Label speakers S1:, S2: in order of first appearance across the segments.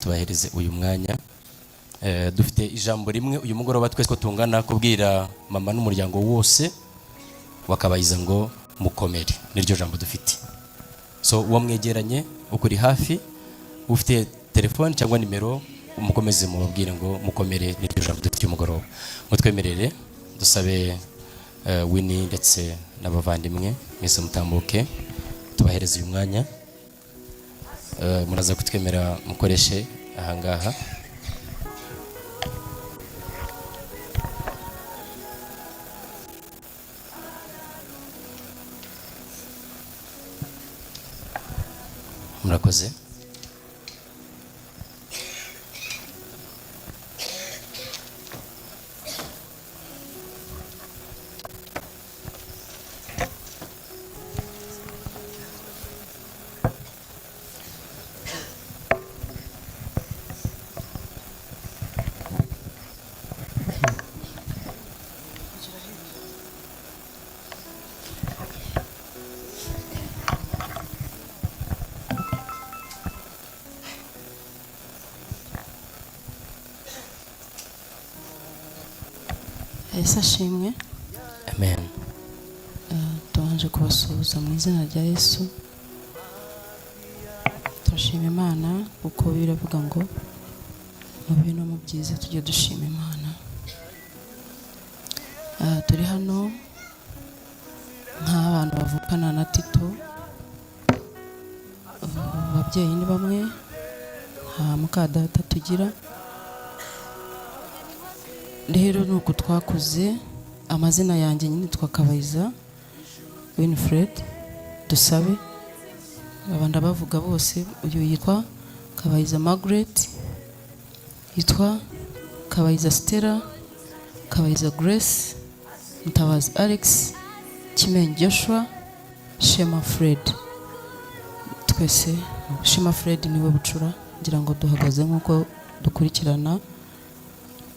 S1: tubahereze uyu mwanya. Dufite ijambo rimwe uyu mugoroba twese ko tungana kubwira mama n'umuryango wose wakabayiza ngo mukomere, niryo jambo dufite. So uwo mwegeranye ukuri hafi ufite telefone cyangwa nimero umukomeze mubabwire ngo mukomere, niryo jambo dufite uyu mugoroba. Mutwemerere dusabe Winnie ndetse n'abavandimwe mwese mutambuke tubahereze uyu mwanya. Muraza kutwemera mukoreshe ahangaha. Murakoze.
S2: Yesu ashimwe.
S1: Amen.
S2: Tubanje kubasuhuza mu izina rya Yesu. Turashima Imana kuko biravuga ngo mu bibi no mu byiza tujye dushima Imana. Turi hano nk'abantu bavukana na Tito. Ababyeyi ni bamwe, nta mukadata tugira. Rero nuko twakuze. Amazina yanjye nyine twakabayiza Winfred Dusabe, abandi bavuga bose. Uyu yitwa Kabayiza Margaret, yitwa Kabayiza Stella, Kabayiza Grace, Mutabazi Alex, Kimenyi Joshua, Shema Fred. Twese Shema Fred niwe bucura, ngira ngo duhagaze nkuko dukurikirana.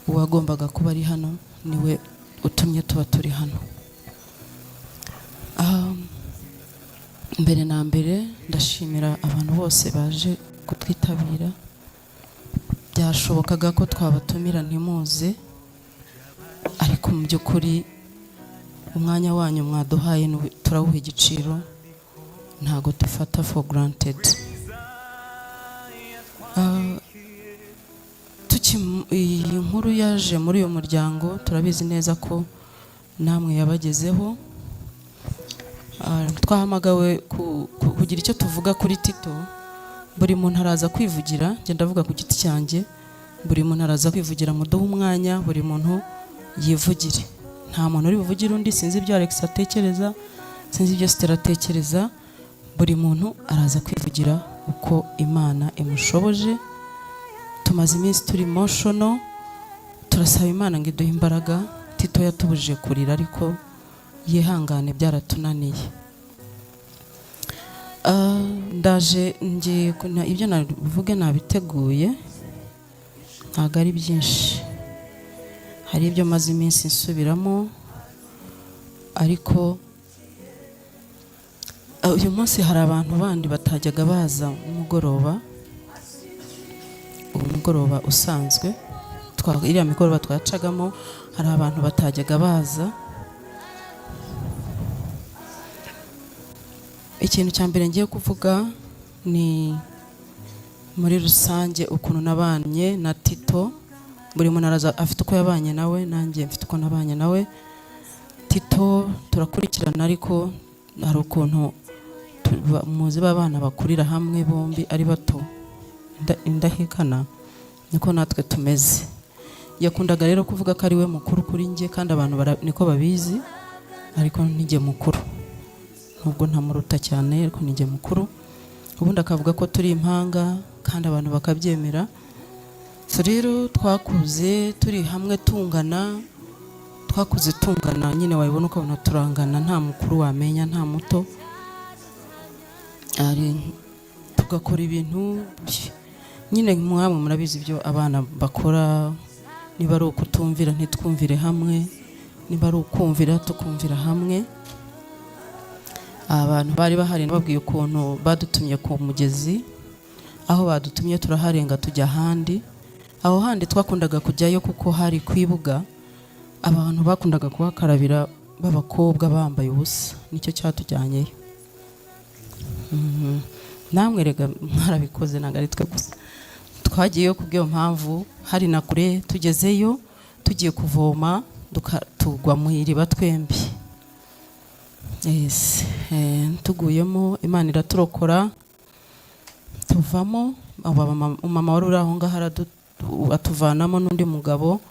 S2: Uwagombaga kuba ari hano niwe utumye tuba turi hano. Mbere na mbere ndashimira abantu bose baje kutwitabira. Byashobokaga ko twabatumira ntimuze, ariko mu by'ukuri umwanya wanyu mwaduhaye turawuha igiciro, ntago dufata for granted. Iyi nkuru yaje muri uyu muryango turabizi neza ko namwe yabagezeho. Twahamagawe kugira icyo tuvuga kuri Tito. Buri muntu araza kwivugira, njye ndavuga ku giti cyanjye. Buri muntu araza kwivugira, muduhe umwanya buri muntu yivugire. Nta muntu uri buvugire undi. Sinzi ibyo Alex atekereza, sinzi ibyo Stella atekereza. Buri muntu araza kwivugira uko Imana imushoboje. Tumaze iminsi turi emotional, turasaba Imana ngo iduhe imbaraga. Tito yatubujije kurira ariko yihangane, byaratunaniye. Ndaje ngiye ibyo navuge nabiteguye, ntabwo ari byinshi. Hari ibyo maze iminsi nsubiramo, ariko uyu munsi hari abantu bandi batajyaga baza umugoroba usanzwe. Iriya migoroba twacagamo hari abantu batajyaga baza. Ikintu cya mbere ngiye kuvuga ni muri rusange ukuntu nabanye na Tito. Buri muntu araza afite uko yabanye nawe, nanjye mfite uko nabanye nawe. Tito turakurikirana, ariko hari ukuntu muzi b'abana bakurira hamwe bombi ari bato, indahekana, niko natwe tumeze. Yakundaga rero kuvuga ko ari we mukuru kuri njye, kandi abantu niko babizi, ariko nijye mukuru. Nubwo ntamuruta cyane, ariko nijye mukuru. Ubundi akavuga ko turi impanga, kandi abantu bakabyemera. So rero twakuze turi hamwe tungana, nyine wabibona ukabona turangana, nta mukuru wamenya nta muto. Tugakora ibintu nyine mwamwe murabizi ibyo abana bakora. Niba ari ukutumvira ntitwumvire hamwe, niba ari ukumvira tukumvira hamwe. Abantu bari bahari nababwiye ukuntu badutumye ku mugezi aho badutumye turaharenga tujya ahandi. Aho handi twakundaga kujyayo kuko hari kwibuga, abantu bakundaga kuhakarabira b'abakobwa bambaye ubusa, nicyo cyatujyanyeyo. Namwe rega mwarabikoze, ntabwo ari twe gusa. Twagiyeyo kubw'iyo mpamvu, hari na kure, tugezeyo tugiye kuvoma tugwa mu iriba twembi. Tuguyemo Imana iraturokora tuvamo. Mama wari uri aho ngaho atuvanamo n'undi mugabo,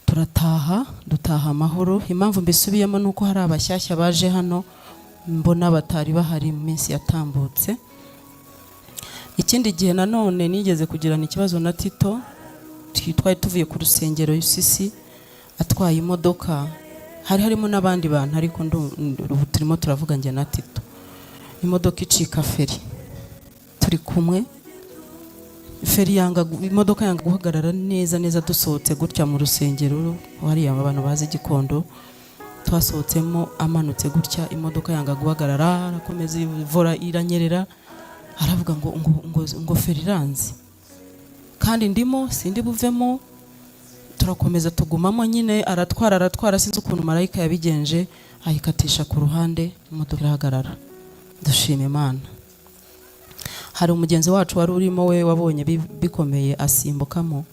S2: dutaha amahoro. Impamvu mbisubiyemo nuko hari abashyashya baje hano mbona batari bahari mu minsi yatambutse. Ikindi gihe nanone nigeze kugirana ikibazo na Tito, twari tuvuye ku rusengero UCC atwaye imodoka, hari harimo n'abandi bantu ariko turimo turavuga njye na Tito. Imodoka icika feri, turi kumwe, feri imodoka yanga guhagarara neza dusohotse gutya mu rusengero, hariya abantu bazi Gikondo, twasohotsemo amanutse gutya, imodoka yanga guhagarara, arakomeza ivora iranyerera, aravuga ngo feri iranze, kandi ndimo sindi buvemo. Turakomeza tugumamo nyine, aratwara sinzi ukuntu marayika yabigenje, ayikatisha ku ruhande, imodoka irahagarara. Dushima Imana. Hari umugenzi wacu wari urimo, we wabonye bikomeye asimbukamo.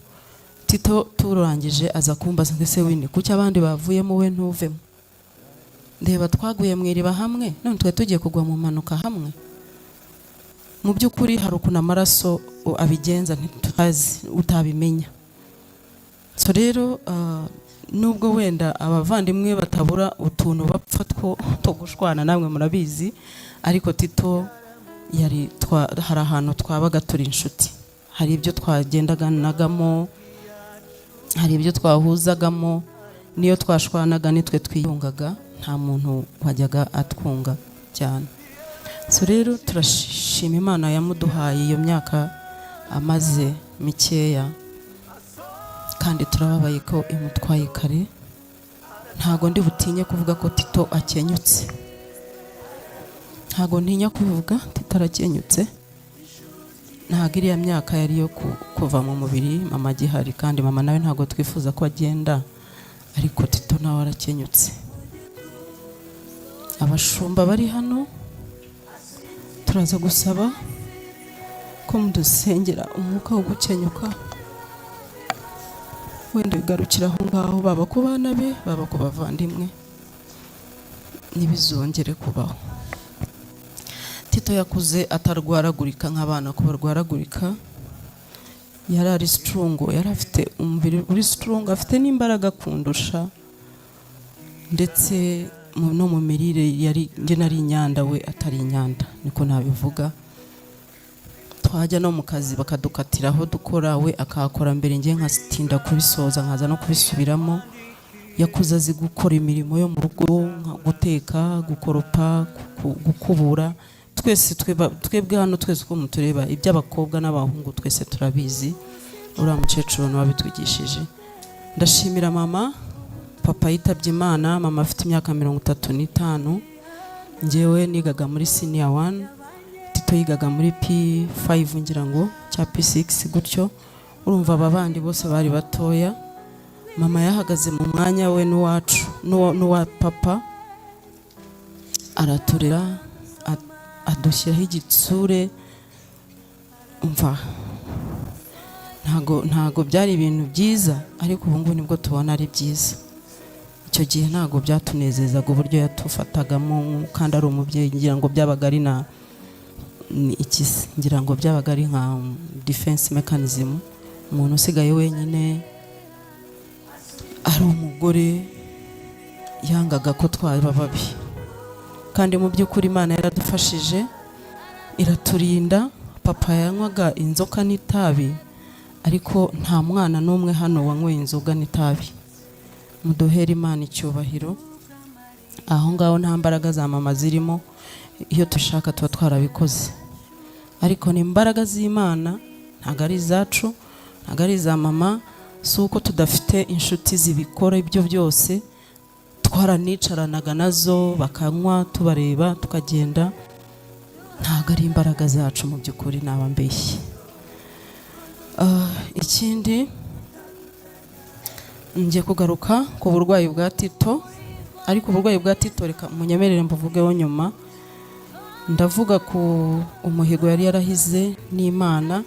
S2: Tito turangije aza kumbaza, ndetse wini kuki abandi bavuyemo we ntuvemo? Ndeba twaguye mu iriba hamwe, none twe tugiye kugwa mu mpanuka hamwe. Mu by'ukuri hari ukuntu amaraso abigenza ntitutazi, utabimenya. So rero nubwo wenda abavandimwe batabura utuntu bapfa two gushwana, namwe murabizi, ariko Tito hari ahantu twabaga turi inshuti, hari ibyo twagendaganagamo, hari ibyo twahuzagamo, niyo twashwanaga nitwe twiyungaga, nta muntu wajyaga atwunga cyane. So rero turashima Imana yamuduhaye iyo myaka amaze mikeya, kandi turababaye ko imutwaye kare. Ntago ndi butinye kuvuga ko Tito akenyutse, ntago ntinya kuvuga Tito arakenyutse. Ntago iriya myaka yari yo kuva mu mubiri, mama gihari, kandi mama nawe ntago twifuza ko agenda, ariko Tito nawe arakenyutse. Abashumba bari hano turaza gusaba ko mudusengera umwuka wo gukenyuka wenda bigarukira aho ngaho, baba ku bana be, baba ku bavandimwe, ntibizongere kubaho. Tito yakuze atarwaragurika nk'abana ko barwaragurika, yari ari strong, yari afite umubiri uri strong, afite n'imbaraga kundusha, ndetse no mu mirire nge nari inyanda, we atari inyanda, niko nabivuga. Twajya no mu kazi bakadukatiraho dukora, we akahakora mbere, nge nkatinda kubisoza nkaza no kubisubiramo. Yakuze azi gukora imirimo yo mu rugo, nka guteka, gukoropa, gukubura. Twese twebwe hano twese uko mutureba, iby'abakobwa n'abahungu twese turabizi, uriya mukecuru n'uwabitwigishije. Ndashimira mama, papa yitabye Imana, mama afite imyaka 35, njyewe nigaga muri senior 1, Tito yigaga muri P5 ngira ngo cya P6 gutyo. Urumva aba bandi bose bari batoya. Mama yahagaze mu mwanya we n'uwacu n'uwa papa, araturera, adushyiraho igitsure. Umva, ntago byari ibintu byiza, ariko ubu ngubu nibwo tubona ari byiza. Icyo gihe ntago byatunezezaga uburyo yatufatagamo, kandi ari umubyeyi, ngira ngo byabaga ari ngira ngo byabaga ari nka defense mechanism, umuntu usigaye wenyine, ari umugore, yangaga ko twaba babi. Kandi mu by'ukuri Imana yaradufashije, iraturinda. Papa yanywaga inzoka n'itabi, ariko nta mwana n'umwe hano wanyweye inzoga n'itabi. Muduhere Imana icyubahiro. Aho ngaho nta mbaraga za mama zirimo, iyo dushaka tuba twarabikoze, ariko ni imbaraga z'Imana, ntabwo ari izacu, ntabwo ari iza mama. Si uko tudafite inshuti zibikora ibyo byose, twaranicaranaga nazo bakanywa tubareba tukagenda. Ntabwo ari imbaraga zacu mu by'ukuri, naba mbeshye. Ikindi ngiye kugaruka ku burwayi bwa Tito, ariko uburwayi bwa Tito reka munyemerere mbuvugeho nyuma. Ndavuga ku umuhigo yari yarahize n'Imana.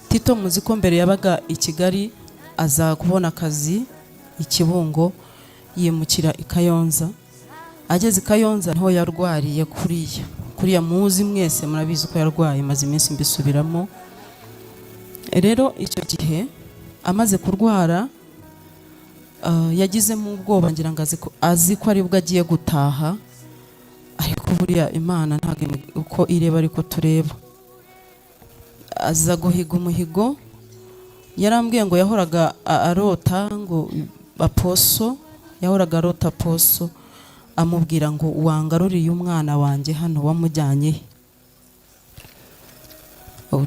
S2: Tito muzi ko mbere yabaga i Kigali, aza kubona akazi i Kibungo, yimukira i Kayonza. Ageze i Kayonza niho yarwariye kuriya muzi mwese murabizi ko yarwaye, maze iminsi mbisubiramo. Rero icyo gihe amaze kurwara yagizemo ubwoba, ngira ngo azi ko aribwo agiye gutaha, ariko buriya Imana ntabwo uko ireba ariko tureba. Aza guhiga umuhigo, yarambwiye ngo yahoraga arota ngo Aposo, yahoraga arota Aposo amubwira ngo wangaruriye umwana wanjye hano wamujyanye.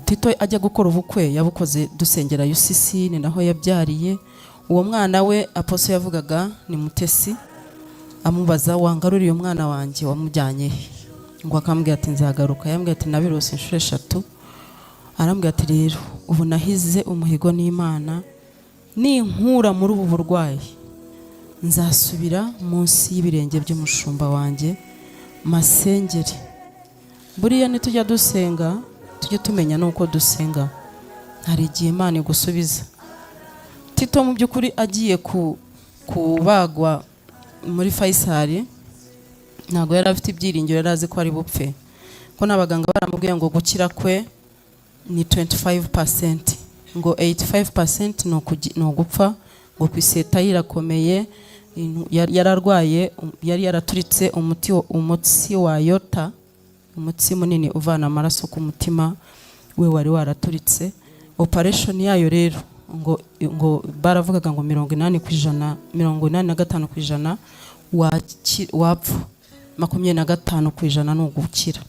S2: Tito ajya gukora ubukwe yabukoze dusengera UCC, ni naho yabyariye. Uwo mwana we Aposo yavugaga ni Mutesi, amubaza wangaruriye umwana wanjye wamujyanye, ngo akambwira ati nzagaruka. Yambwiye ati nabirose inshuro 3. Arambwira ati rero ubu nahize umuhigo n'Imana, ninkura muri ubu burwayi nzasubira munsi y'ibirenge by'umushumba wanjye masengeri. Buriya nitujya dusenga tujye tumenya nuko dusenga, hari igihe Imana igusubiza. Tito mu by'ukuri agiye kubagwa muri Faisal, ntabwo yari afite ibyiringiro, yari azi ko ari bupfe, ko n'abaganga baramubwiye ngo gukira kwe ni 25%, ngo 85% ni ugupfa, ngo kwiseta yirakomeye. Yararwaye, yari yaraturitse umutsi wa yota, umutsi munini uvana amaraso ku mutima we wari waraturitse. Operation yayo rero ngo baravugaga ngo 80%, 85% wapfa, 25% ni ugukira.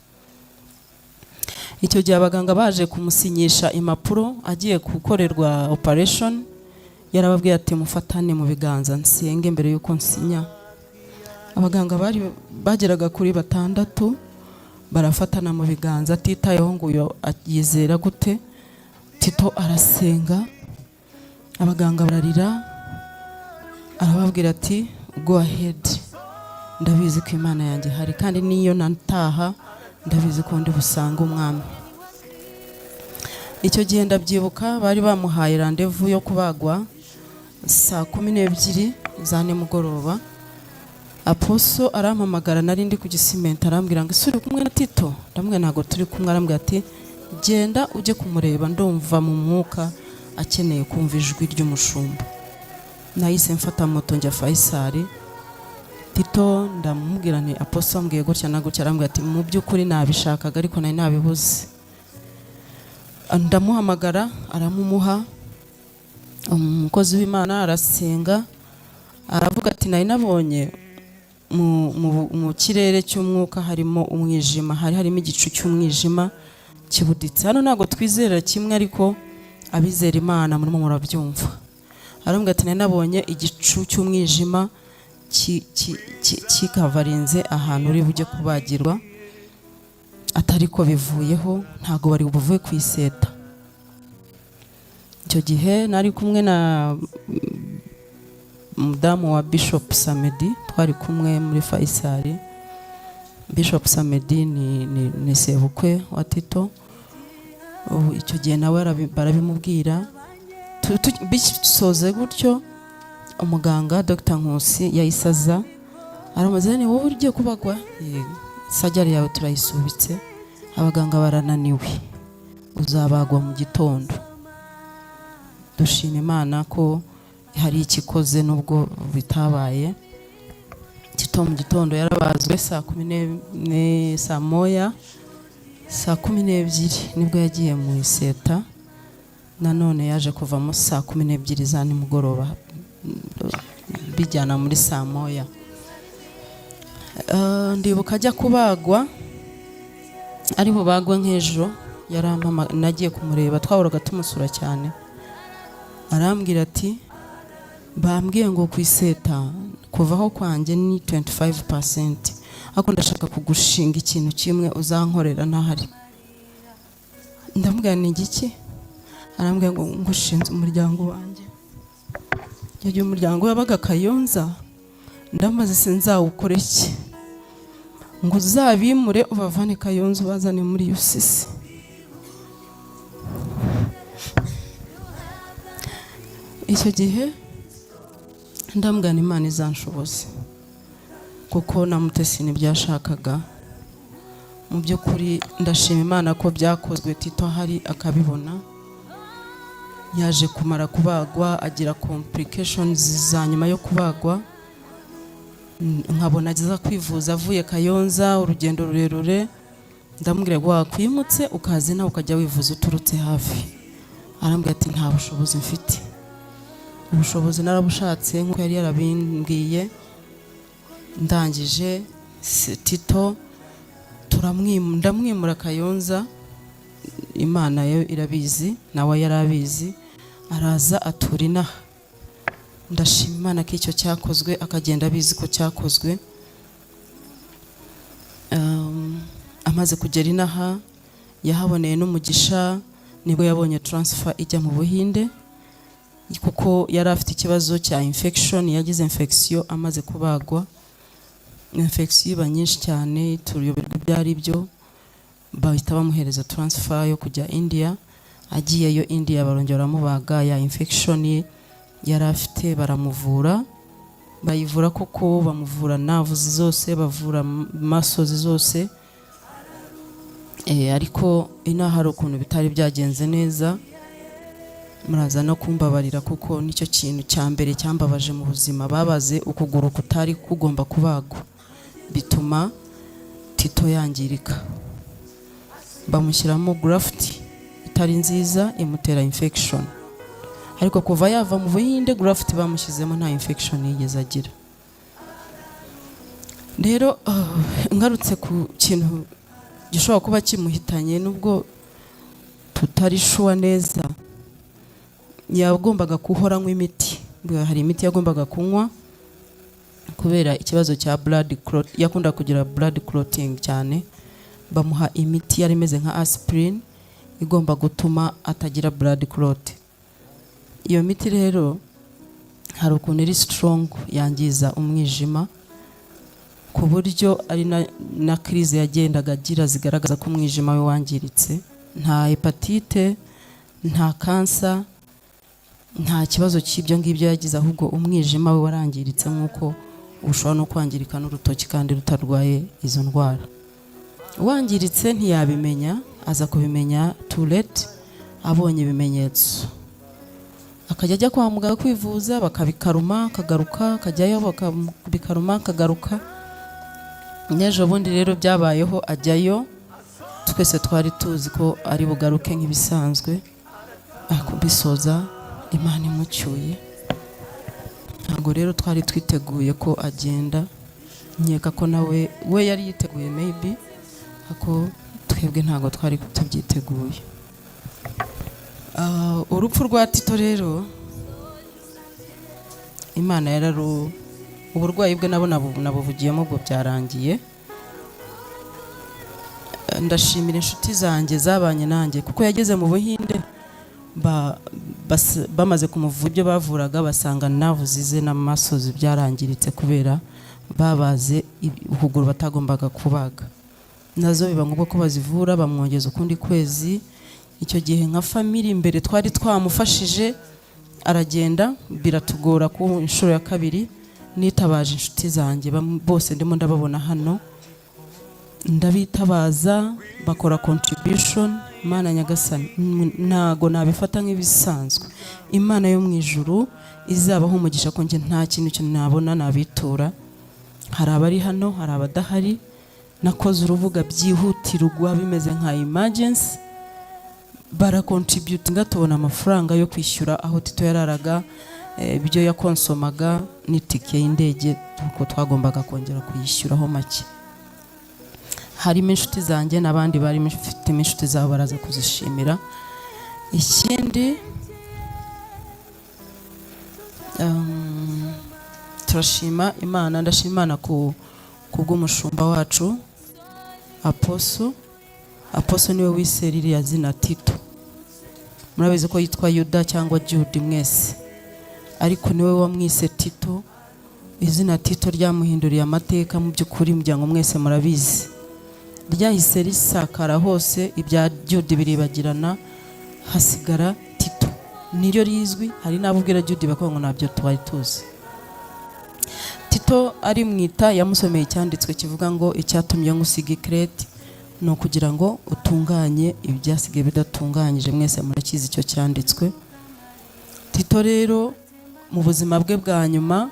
S2: Icyo gihe abaganga baje kumusinyisha impapuro agiye gukorerwa operation, yarababwiye ati mufatane mu biganza nsenge mbere yuko nsinya. Abaganga bageraga kuri 6 barafatana mu biganza, atitayeho ngo uyo yizera gute. Tito arasenga, abaganga bararira, arababwira ati go ahead, ndabizi ko Imana yanjye hari, kandi niyo nataha ndabizi ko ndi busanga umwami. Icyo gihe ndabyibuka bari bamuhaye rendezvous yo kubagwa saa 12 za nimugoroba. Aposo arampamagara, nari ndi ku Gisimenti, arambwira ngo isuri kumwe na Tito. Ndamwe ntago turi kumwe. Arambwira ati genda ujye kumureba, ndumva mu mwuka akeneye kumva ijwi ry'umushumba. Nahise mfata moto njya Faisal. Tito ndamubwira nti Aposo ambwiye gutya na gutya. Arambwira ati mu by'ukuri nabishakaga ariko nari nabibuze. Ndamuhamagara, aramumuha. Umukozi w'Imana arasenga, aravuga ati nari nabonye mu kirere cy'umwuka harimo umwijima, harimo igicu cy'umwijima kibuditse. Hano ntago twizera kimwe, ariko abizera Imana murimo murabyumva. Arambwira ati nari nabonye igicu cy'umwijima kikavarinze ahantu uri bujye kubagirwa, atari ko bivuyeho, ntago bari buvuye ku iseta. Icyo gihe nari kumwe na mudamu wa Bishop Samedi, twari kumwe muri Faisal. Bishop Samedi ni sebukwe wa Tito. Icyo gihe nawe barabimubwira. Bisoze gutyo, umuganga Dr. Nkusi yayisaza, aramaze ni wowe ugiye kubagwa, sajari yawe turayisubitse, abaganga barananiwe, uzabagwa mu gitondo. Dushima Imana ko hari ikikoze nubwo bitabaye. Tito mu gitondo yarabazwe saa 10 saa moya, saa 12 nibwo yagiye mu iseta. Nanone yaje kuvamo saa 12 za nimugoroba, bijyana muri saa moya. Ndibuka ajya kubagwa, ari bubagwe nk'ejo, yarampama, nagiye kumureba, twahoraga tumusura cyane. Arambwira ati bambwiye ngo kwiseta kuvaho kwanjye ni 25%, ako ndashaka kugushinga ikintu kimwe uzankorera ntahari. Ndamubwira ni igiki? arambwira ngo ngushinze umuryango wanjye. Yagiye umuryango wabaga Kayonza, ndamaze sinzawukore iki, ngo uzabimure ubavane Kayonza ubazane muri UCC. Icyo gihe ndambwira Imana izanshoboze, kuko na Mutesi ntibyashakaga. Mu by'ukuri ndashima Imana ko byakozwe, Tito hari akabibona. Yaje kumara kubagwa, agira complications za nyuma yo kubagwa. Nkabona agiza kwivuza avuye Kayonza, urugendo rurerure. Ndamubwira ngo wakwimutse ukazi nawe ukajya wivuza uturutse hafi. Arambwira ati nta bushobozi mfite. Ubushobozi narabushatse nk'uko yari yarabimbwiye. Ndangije Tito ndamwimura Kayonza, Imana yo irabizi, nawe yarabizi, araza atura inaha. Ndashima Imana ko icyo cyakozwe, akagenda abizi ko cyakozwe. Amaze kugera inaha yahaboneye n'umugisha, nibwo yabonye transfer ijya mu Buhinde, kuko yari afite ikibazo cya infection, yagize infection amaze kubagwa. Infection iba nyinshi cyane, turuyoberwa byari byo, bahita bamuhereza transfer yo kujya India. Agiyeyo India barongera bamubaga ya infection ye yari afite, baramuvura, bayivura koko, bamuvura nerves zose, bavura muscles zose. Ariko inaha hari ukuntu bitari byagenze neza. Muraza no kumbabarira kuko nicyo kintu cya mbere cyambabaje mu buzima. Babaze ukuguru kutari kugomba kubagwa, bituma Tito yangirika. Bamushyiramo graft itari nziza, imutera infection. Ariko kuva yava mu Buhinde, graft bamushyizemo nta infection yigeze agira. Rero ngarutse ku kintu gishobora kuba kimuhitanye, nubwo tutari sure neza, yagombaga guhora anywa imiti. Hari imiti yagombaga kunywa kubera ikibazo cya blood clot, yakunda kugira blood clotting cyane. Bamuha imiti yari imeze nka aspirin igomba gutuma atagira blood clot. Iyo miti rero hari ukuntu iri strong, yangiza umwijima, ku buryo ari na crise yagendaga agira zigaragaza ko umwijima we wangiritse. Nta hepatite, nta cancer, nta kibazo cy'ibyo ngibyo yagize, ahubwo umwijima we warangiritse, nk'uko ushobora no kwangirika n'urutoki kandi rutarwaye izo ndwara. Wangiritse ntiyabimenya, aza kubimenya too late, abonye ibimenyetso. Akajya ajya kwa muganga kwivuza, bakabikaruma akagaruka, akajyayo bakabikaruma akagaruka. N'ejo bundi rero byabayeho ajyayo, twese twari tuzi ko ari bugaruke nk'ibisanzwe. Akubisoza Imana imucyuye. Ntabwo rero twari twiteguye ko agenda. Nkeka ko nawe we yari yiteguye maybe, ako twebwe ntabwo twari tubyiteguye. Urupfu rwa Tito rero, Imana uburwayi bwe nabuvugiyemo ubwo byarangiye. Ndashimira inshuti zanjye zabanye nanjye, kuko yageze mu Buhinde bamaze kumuvuga ibyo bavuraga, basanga nerves ze n'amasozi byarangiritse kubera babaze ukuguru batagombaga kubaga. Nazo biba ngombwa ko bazivura, bamwongeza ukundi kwezi. Icyo gihe nka family imbere twari twamufashije, aragenda, biratugora ku inshuro ya kabiri. Nitabaje inshuti zanjye bose ndimo ndababona hano, ndabitabaza, bakora contribution. Imana nyagasani ntago nabifata nk'ibisanzwe. Imana yo mu ijuru izabaho umugisha, ko nje nta kintu nabona nabitura. Hari abari hano, hari abadahari. Nakoze urubuga byihutirwa bimeze nka emergency, barakontributinga, tubona amafaranga yo kwishyura aho Tito yararaga, ibyo yakonsomaga n'itike y'indege, kuko twagombaga kongera kuyishyuraho make. Harimo inshuti zanjye n'abandi bari mfite inshuti zabo, baraza kuzishimira. Ikindi turashima Imana, ndashima Imana kubw'umushumba wacu Apostle niwe wise ririya zina Tito. murabizi ko yitwa Yuda cyangwa Jude mwese, ariko niwe wamwise Tito. Izina Tito ryamuhinduriye amateka mu by'ukuri, muryango mwese murabizi, ryahise risakara hose, ibya Jude biribagirana, hasigara Tito niryo rizwi. Hari n'abubwira Jude bakavuga ngo nabyo twari tuzi. Tito ari mwita yamusomeye icyanditswe kivuga ngo icyatumye ngusiga Krete ni ukugira ngo utunganye ibyasigaye bidatunganyije. Mwese murakizi icyo cyanditswe. Tito rero mu buzima bwe bwa nyuma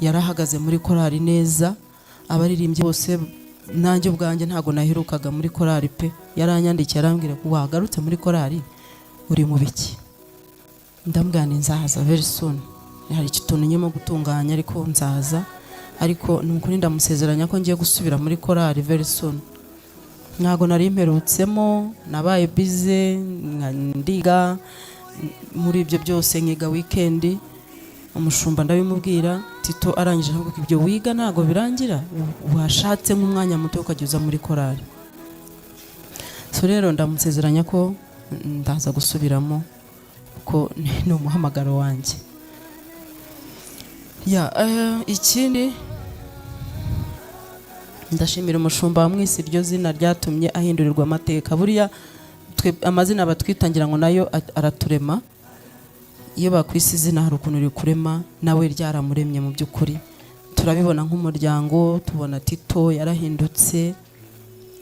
S2: yarahagaze muri korali neza, abaririmbyi bose, nanjye ubwanjye ntago naherukaga muri korali pe. Yaranyandikiye arambwira ko wagarutse muri korali uri mu biki, ndambwira nzaza very soon, hari ikintu nyemo gutunganya ariko nzaza, ariko nukuri ndamusezeranya ko ngiye gusubira muri korali very soon. Ntago nari mperutsemo, nabaye busy ndiga muri ibyo byose, nkiga weekend. Umushumba ndabimubwira, Tito arangije avuga ibyo wiga ntago birangira, washatse nk'umwanya muto ukajya muri korali. So rero ndamusezeranya ko ndaza gusubiramo ko ni umuhamagaro wanjye. Ikindi ndashimira umushumba wamwise iryo zina ryatumye ahindurirwa amateka. Buriya amazina batwitangira ngo nayo araturema. Iyo bakwise izina hari ukuntu rikurema, nawe ryaramuremye mu by'ukuri. Turabibona nk'umuryango, tubona Tito yarahindutse,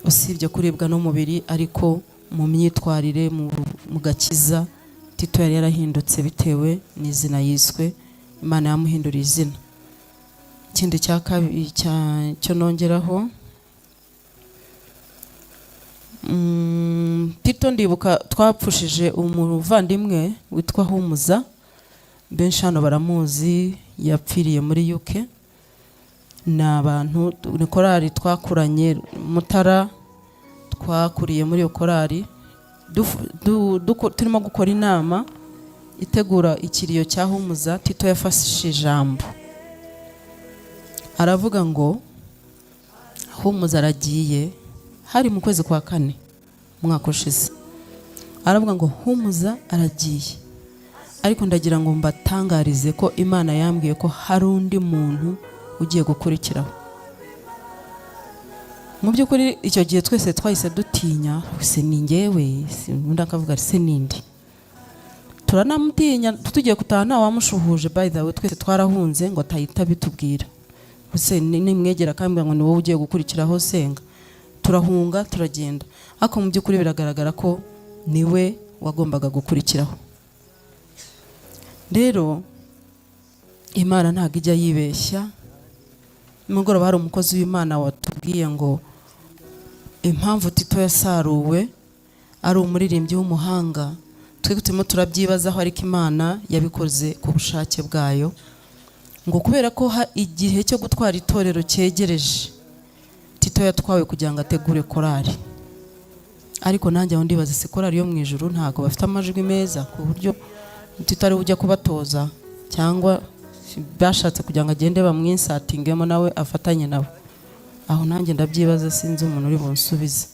S2: usibye kuribwa n'umubiri, ariko mu myitwarire, mu gakiza, Tito yari yarahindutse bitewe n'izina yiswe. Imana yamuhinduriye izina. Ikindi cya kabiri cyo nongeraho, Tito ndibuka twapfushije umuvandimwe witwa Humuza, benshi hano baramuzi, yapfiriye muri UK. N'abantu ni korali twakuranye Mutara, twakuriye muri iyo korali, turimo gukora inama itegura ikiriyo cya Humuza. Tito yafashe ijambo aravuga ngo Humuza aragiye, hari mu kwezi kwa 4 mwaka ushize. Aravuga ngo Humuza aragiye, ariko ndagira ngo mbatangarize ko Imana yambwiye ko hari undi muntu ugiye gukurikiraho. Mu by'ukuri icyo gihe twese twahise dutinya, se ni ngewe, undi akavuga se nindi, turanamutinya. Tugiye kutaha nta wamushuhuje, by the way twese twarahunze ngo atahita bitubwira, se nimwegera akambwira ngo ni wowe ugiye gukurikiraho senga. Turahunga turagenda, ariko mu by'ukuri biragaragara ko niwe wagombaga gukurikiraho. Rero Imana ntabwo ijya yibeshya. Nimugoroba hari umukozi w'Imana watubwiye ngo impamvu Tito yasaruwe ari umuririmbyi w'umuhanga. Twe turimo turabyibazaho, ariko Imana yabikoze ku bushake bwayo, ngo kubera ko igihe cyo gutwara itorero cyegereje, Tito yatwawe kugira ngo ategure korali. Ariko nanjye aho ndibaza, si korali yo mu ijuru ntago bafite amajwi meza ku buryo Tito ari ujya kubatoza, cyangwa bashatse kugira ngo agende bamwinsatingemo nawe afatanye nabo? Aho nanjye ndabyibaza, sinzi umuntu uri bunsubize.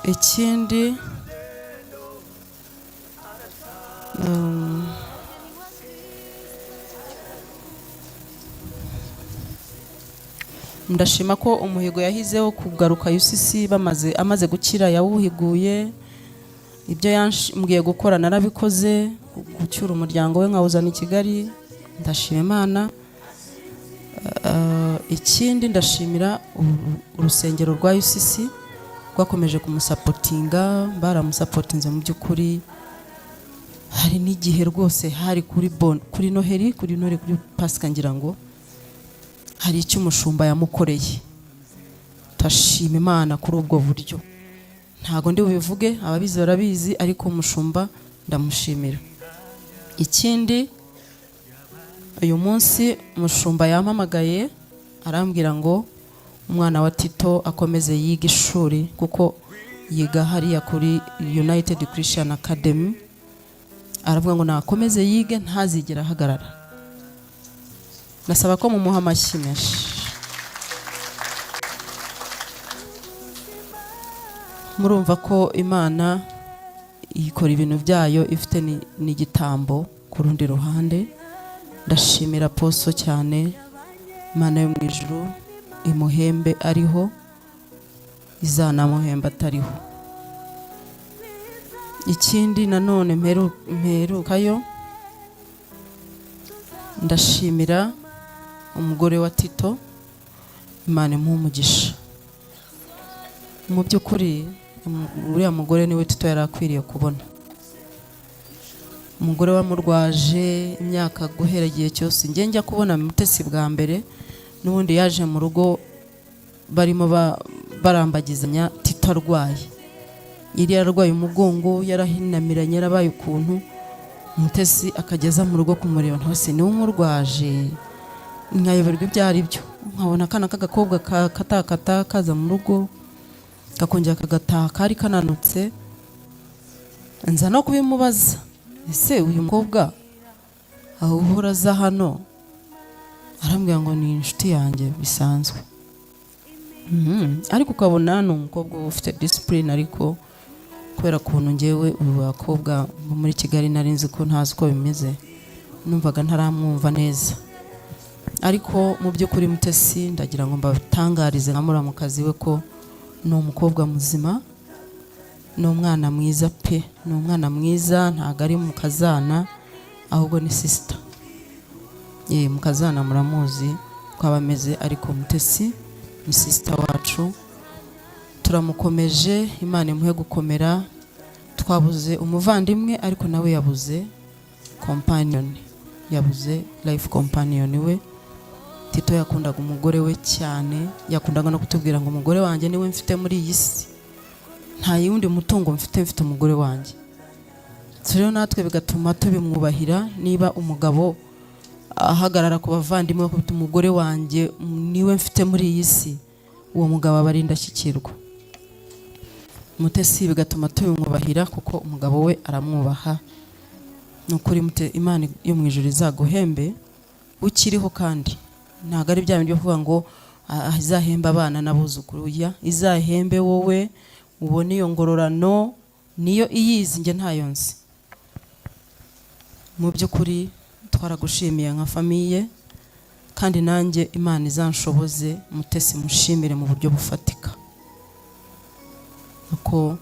S2: Ikindi ndashima ko umuhigo yahizeho kugaruka UCC amaze gukira yawuhiguye. Ibyo yambwiye gukora narabikoze, gucyura umuryango we nkawuzana i Kigali. Ndashima Imana. Ikindi ndashimira urusengero rwa UCC rwakomeje kumusapotinga, baramusapotinze mu by'ukuri. Hari n'igihe rwose hari kuri Noheli, kuri Pasika, ngira ngo hari icyo umushumba yamukoreye. Tashima Imana kuri ubwo buryo. Ntago ndi bubivuge, ababizi barabizi, ariko umushumba ndamushimira. Ikindi, uyu munsi umushumba yampamagaye arambwira ngo umwana wa Tito akomeze yiga ishuri, kuko yiga hariya kuri United Christian Academy. Aravuga ngo nakomeze yige ntazigera ahagarara. Nasaba ko mumuha amashyi menshi. murumva ko Imana ikora ibintu byayo ifite n'igitambo ku rundi ruhande. Ndashimira Apostle cyane, Imana yo mu ijuru imuhembe ariho, izanamuhemba atariho. Ikindi nanone mperukayo, ndashimira umugore wa Tito, Imana imuhe umugisha. Mu by'ukuri uriya mugore niwe Tito yari akwiriye kubona. Umugore wamurwaje imyaka guhera igihe cyose. Njye njya kubona Mutesi bwa mbere, n'ubundi yaje mu rugo barimo barambagizanya Tito arwaye. Yari yararwaye umugongo, yarahinamiranye, yarabaye ukuntu. Mutesi akageza mu rugo kumureba, ntose niwe umurwaje. Nkayoberwa ibyo ari byo. Nkabona akana k'agakobwa katakata kaza mu rugo, kakongera kagataha kari kananutse. Nza no kubimubaza, ese uyu mukobwa aho uhora aza hano? Arambwira ngo ni inshuti yanjye bisanzwe. Ariko ukabona ni umukobwa ufite discipline, ariko kubera kuntu njyewe ubu bakobwa muri Kigali nari nzi ko ntazi uko bimeze, numvaga ntaramwumva neza. Ariko mu by'ukuri Mutesi ndagira ngo mbatangarize nka muramukazi we ko ni umukobwa muzima, ni umwana mwiza pe, ni umwana mwiza, ntago ari mukazana ahubwo ni sister. Mukazana muramuzi ko abameze, ariko Mutesi ni sister wacu. Turamukomeje, Imana imuhe gukomera. Twabuze umuvandimwe, ariko nawe yabuze companion, yabuze life companion we. Tito yakundaga umugore we cyane, yakundaga no kutubwira ngo umugore wanjye niwe mfite muri iyi si, nta yundi mutungo mfite umugore wanjye. Rero natwe bigatuma tubimwubahira. Niba umugabo ahagarara ku bavandimwe ko umugore wanjye niwe mfite muri iyi si, uwo mugabo aba ari indashyikirwa. Mutesi bigatuma tubimwubahira kuko umugabo we aramwubaha. Nukuri Imana yo mu ijuru izaguhembe ukiriho, kandi ntago ari bya bindi byo kuvuga ngo izahemba abana n'abuzukuru. Izahembe wowe ubone iyo ngororano, niyo iyizi, njye ntayo nzi. Mu by'ukuri twaragushimiye nka famiye, kandi nanjye Imana izanshoboze Mutesi mushimire mu buryo bufatika, kuko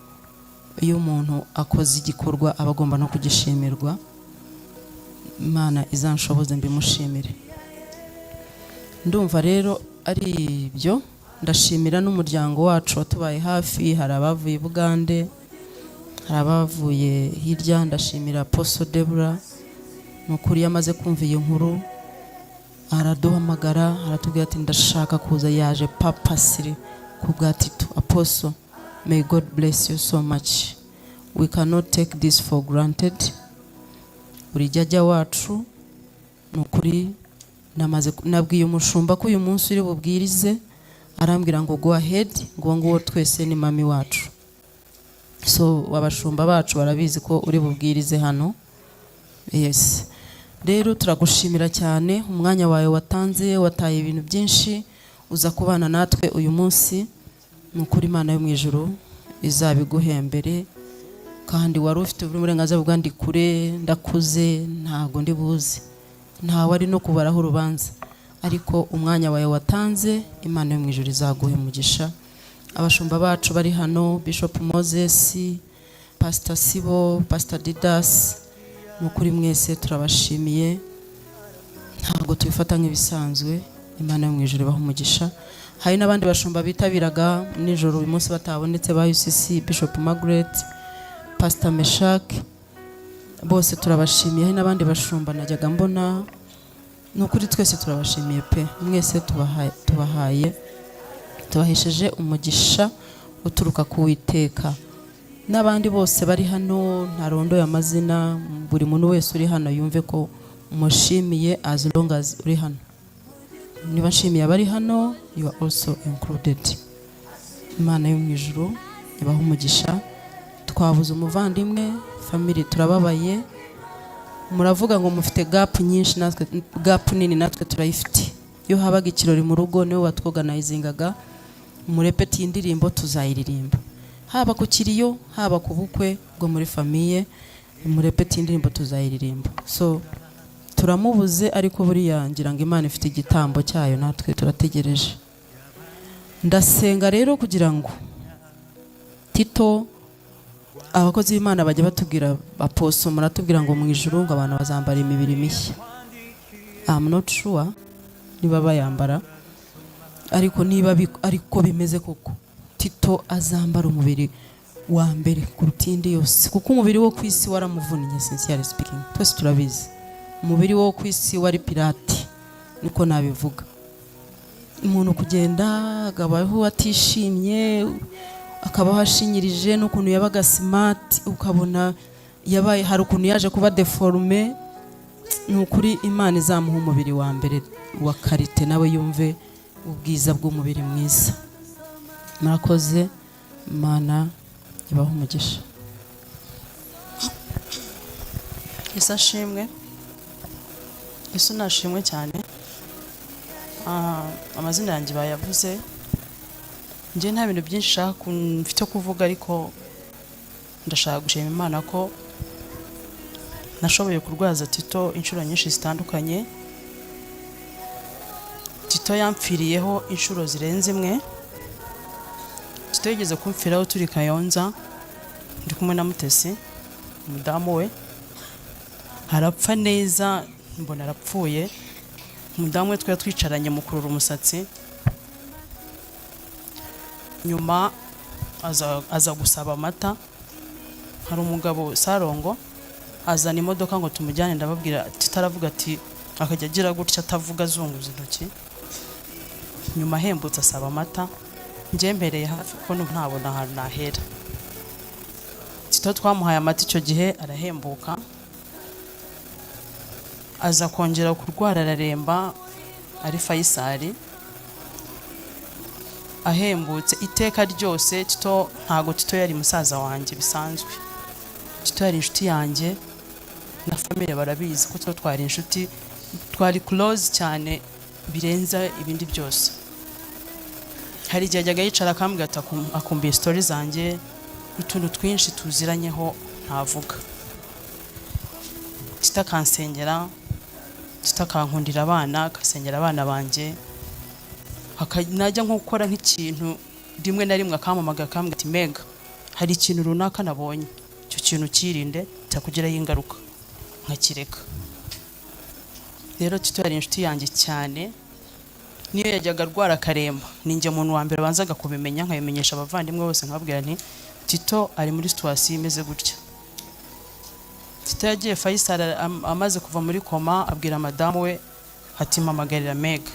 S2: iyo umuntu akoze igikorwa aba agomba no kugishimirwa. Imana izanshoboze mbimushimire. Ndumva rero ari ibyo. Ndashimira n'umuryango wacu watubaye hafi. Hari abavuye Bugande, hari abavuye hirya. Ndashimira Apostle Deborah, nukuri yamaze kumva iyo nkuru araduhamagara, aratubwira ati ndashaka kuza. Yaje papasiri ku bwa Tito. Apostle, may God bless you so much. We cannot take this for granted. Uri jajja wacu, nukuri nabwiye umushumba ko uyu munsi uri bubwirize. Arambwira ngo go ahead, ngo twese ni mami wacu. So abashumba bacu barabizi ko uri bubwirize hano. Yes. Rero turagushimira cyane umwanya wawe watanze, wataye ibintu byinshi uza kubana natwe uyu munsi. Nukuri Imana yo mu ijuru izabiguhembere, kandi wari ufite uburenganzira bwa ndi kure, ndakuze, ntago ndi buzi, ntawe ari no kubaraho urubanza, ariko umwanya wawe watanze Imana yo mu ijuru izaguhe umugisha. Abashumba bacu bari hano, Bishop Moses, Pastor Sibo, Pastor Didas, nukuri mwese turabashimiye, ntabwo tubifata nk'ibisanzwe. Imana yo mu ijuru ibahe umugisha. Hari n'abandi bashumba bitabiraga nijoro uyu munsi batabonetse, ba UCC, Bishop Margaret, Pastor Meshak, bose turabashimiye. Hari n'abandi bashumba najyaga mbona, nukuri twese turabashimiye pe. Mwese tubahesheje umugisha uturuka ku Uwiteka. N'abandi bose bari hano ntarondoye amazina, buri muntu wese uri hano yumve ko umushimiye as long as uri hano. Niba nshimiye abari hano, you are also included. Imana yo mu ijuru ibahe umugisha. Twabuze umuvandimwe, family turababaye. Muravuga ngo mufite gap nyinshi, natwe gap nini natwe turayifite. Iyo habaga ikirori mu rugo niwe watwoganayizingaga, murepeti indirimbo tuzayiririmba. haba ku kiriyo haba ku bukwe bwo muri famiye, murepeta indirimbo tuzayiririmba. So turamubuze, ariko buriya ngira ngo Imana ifite igitambo cyayo, natwe turategereje. Ndasenga rero kugira ngo Tito, abakozi b'Imana bajya batubwira, aposo muratubwira ngo mu ijuru ngo abantu bazambara imibiri mishya. I'm not sure niba bayambara, ariko niba ariko bimeze koko, Tito azambara umubiri wa mbere kuruta indi yose, kuko umubiri wo kwisi waramuvunnye, sincerely speaking, twese turabizi. Umubiri wo kwisi wari pirate, niko nabivuga. Umuntu kugenda agabaho atishimye, akabaho ashinyirije, n'ukuntu yabaga smart ukabona yabaye, hari ukuntu yaje kuba deforme. Ni ukuri Imana izamuha umubiri wa mbere wa karite, nawe yumve ubwiza bw'umubiri mwiza. Murakoze, Imana ibaho umugisha.
S3: Yesu ashimwe. Yesu nashimwe cyane. Amazina yanjye bayavuze, njye nta bintu byinshi nshaka mfite kuvuga, ariko ndashaka gushima Imana ko nashoboye kurwaza Tito inshuro nyinshi zitandukanye. Tito yampfiriyeho inshuro zirenze imwe. Tito yigeze kumfiraho turi Kayonza, ndi kumwe na Mutesi umudamu we, harapfa neza, mbona arapfuye. Umudamu we twari twicaranye mukurura umusatsi, nyuma aza gusaba amata. Hari umugabo Sarongo azana imodoka ngo tumujyane, ndababwira tutaravuga ati, akajya agira gutya atavuga azunguza intoki. Nyuma ahembutse asaba amata, njye mbereye hafi ko ntabona ahantu nahera. Tito twamuhaye amata icyo gihe arahembuka, aza kongera kurwara araremba, ari Faisal. Ahembutse iteka ryose Tito, ntago Tito yari musaza wanjye bisanzwe. Tito yari inshuti yanjye, na famille barabizi ko twari inshuti, twari close cyane birenza ibindi byose. Hari igihe ajyaga yicara akambwira ati akumbuye story zanjye, utuntu twinshi tuziranyeho ntavuga. Tito akansengera, Tito akankundira abana, akasengera abana banjye. Najya nko gukora nk'ikintu, rimwe na rimwe akampamagara akambwira ati, Mega, hari ikintu runaka nabonye, icyo kintu kirinde cyakugiraho ingaruka, nkakireka. Rero Tito yari inshuti yanjye cyane. Niyo yajyaga arwara akaremba, ninjye muntu wa mbere banzaga kubimenya, nkabimenyesha abavandimwe bose, nkababwira nti Tito ari muri situation imeze gutya. Tito yagiye Faisal amaze kuva muri koma, abwira madamu we ati, mpamagarira Mega.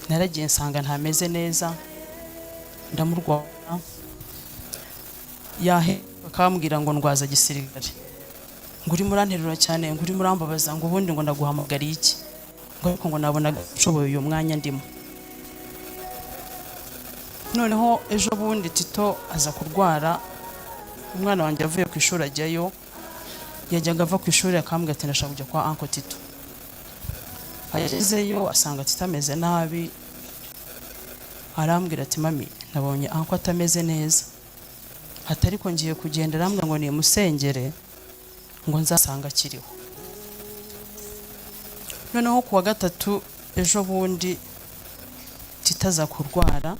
S3: Naragiye nsanga ntameze neza, ndamurwara. Akambwira ngo ndwaza gisirikare, ngo uri muranterura cyane, ngo uri murambabaza, ngo ubundi ngo ndaguhamagariye iki, ngo ariko ngo nabona nshoboye uyu mwanya ndimo. Noneho ejo bundi Tito aza kurwara, umwana wanjye avuye ku ishuri ajyayo, yajyaga ava ku ishuri akambwira ati, ndashaka kujya kwa Uncle Tito. Agezeyo asanga Tito ameze nabi, arambwira ati, mami, nabonye Uncle atameze neza, atari ko ngiye kugenda, arambwira ngo nimusengere ngo nzasanga akiriho. Noneho kuwa gatatu ejo bundi Tito aza kurwara,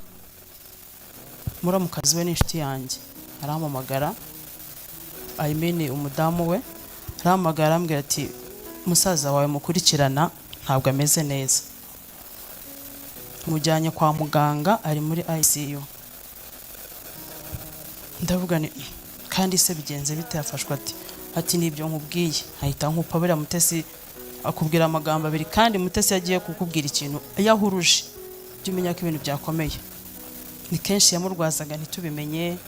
S3: muramukazi we n'inshuti yanjye arampamagara, umudamu we arampamagara arambwira ati, musaza wawe mukurikirana ntabwo ameze neza, mujyanye kwa muganga, ari muri ICU. Ndavuga ni kandi se bigenze bite, yafashwe ati nibyo nkubwiye. Ahita nkupabira Mutesi, akubwira amagambo abiri, kandi Mutesi yagiye kukubwira ikintu yahuruje, byo umenya ko ibintu byakomeye. Ni kenshi yamurwazaga ntitubimenye,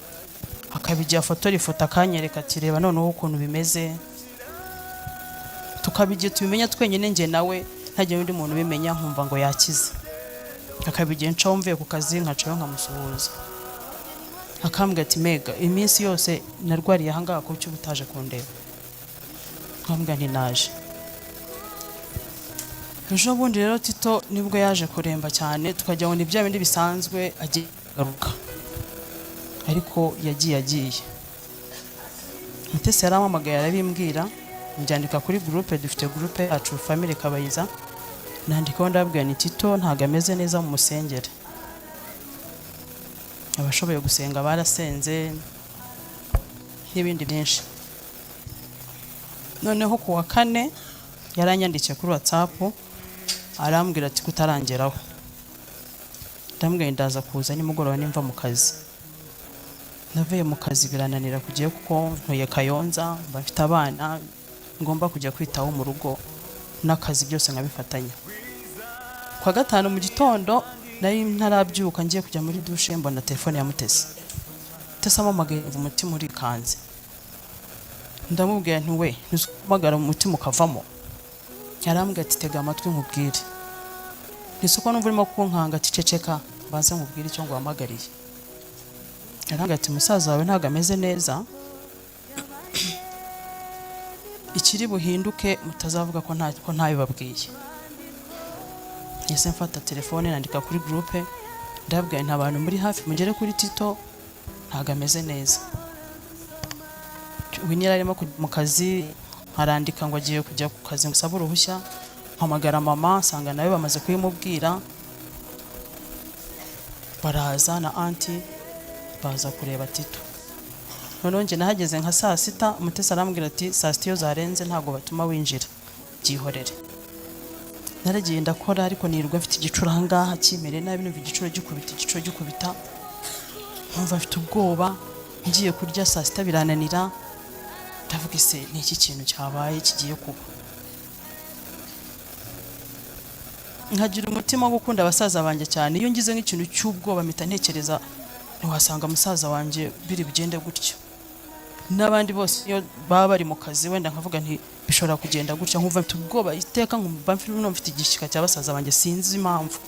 S3: akabigira foto akanyereka ati, reba noneho ukuntu bimeze, tukabigira tubimenya twenyine njye nawe, ntagiye undi muntu ubimenya, nkumva ngo yakize. Akabigira ncaho mvuye ku kazi, nkacaho nkamusuhuza. Akambwira ati, Mega, iminsi yose narwariye aha ngaha, kuki ubutaje kundeba? Nkambwira nti naje. Ejo bundi rero Tito nibwo yaje kuremba cyane, tukajya ngo ni bya bindi bisanzwe, agiye garuka. ariko yagiye Mutesi yarampamagaye arabimbwira, njyandika kuri groupe, dufite groupe yacu family Kabayiza, nandikaho ndababwira ni Tito ntago ameze neza mu musengere, abashoboye gusenga barasenze n'ibindi byinshi. Noneho ku wa kane yaranyandikiye kuri WhatsApp arambwira ati kutarangeraho, ndambwira ndaza kuza nimugoroba nimva mu kazi. Navuye mu kazi birananira kugiye kuko ntuye Kayonza, bafite abana ngomba kujya kwitaho mu rugo n'akazi byose nkabifatanya. Kwa gatanu mu gitondo nari ntarabyuka ngiye kujya muri douche, mbona telefone ya Mutesi. Mutesi amamagaye umutima urikanze, ndamubwira nti we ntuzumagara umutima ukavamo. Yarambwira ati tega amatwi nkubwire, nisuko numva urimo kunkanga ati ceceka banze nkubwire icyo nguhamagariye. Yarambwira ati musaza wawe ntago ameze neza, ikiri buhinduke mutazavuga ko ntabibabwiye. Yese mfata telefone nandika kuri groupe, ndabwira nta bantu muri hafi mugere kuri Tito ntago ameze neza. Winyera arimo mu kazi, arandika ngo agiye kujya ku kazi ngusaba uruhushya, mpamagara mama sanga nawe bamaze kuyimubwira, baraza na auntie baza kureba Tito. Noneho nje nahageze nka saa 6, Mutesi arambwira ati saa 6 iyo zarenze ntago batuma winjira, byihorere. Naragiye ndakora ariko nirwa mfite igicuro ahangaha kimere nabi, numva igicuro gikubita, numva mfite ubwoba, ngiye kurya saa 6 birananira, ndavuga ise ni iki kintu cyabaye kigiye kuba. Nkagira umutima wo gukunda abasaza banjye cyane, iyo ngize nk'ikintu cy'ubwoba mpita ntekereza ntiwasanga musaza wanjye biri bigende gutyo, n'abandi bose iyo baba bari mu kazi wenda nkavuga nti bishobora kugenda gutya, nkumva mfite ubwoba iteka, nkumva mfite igishika cy'abasaza banjye sinzi impamvu.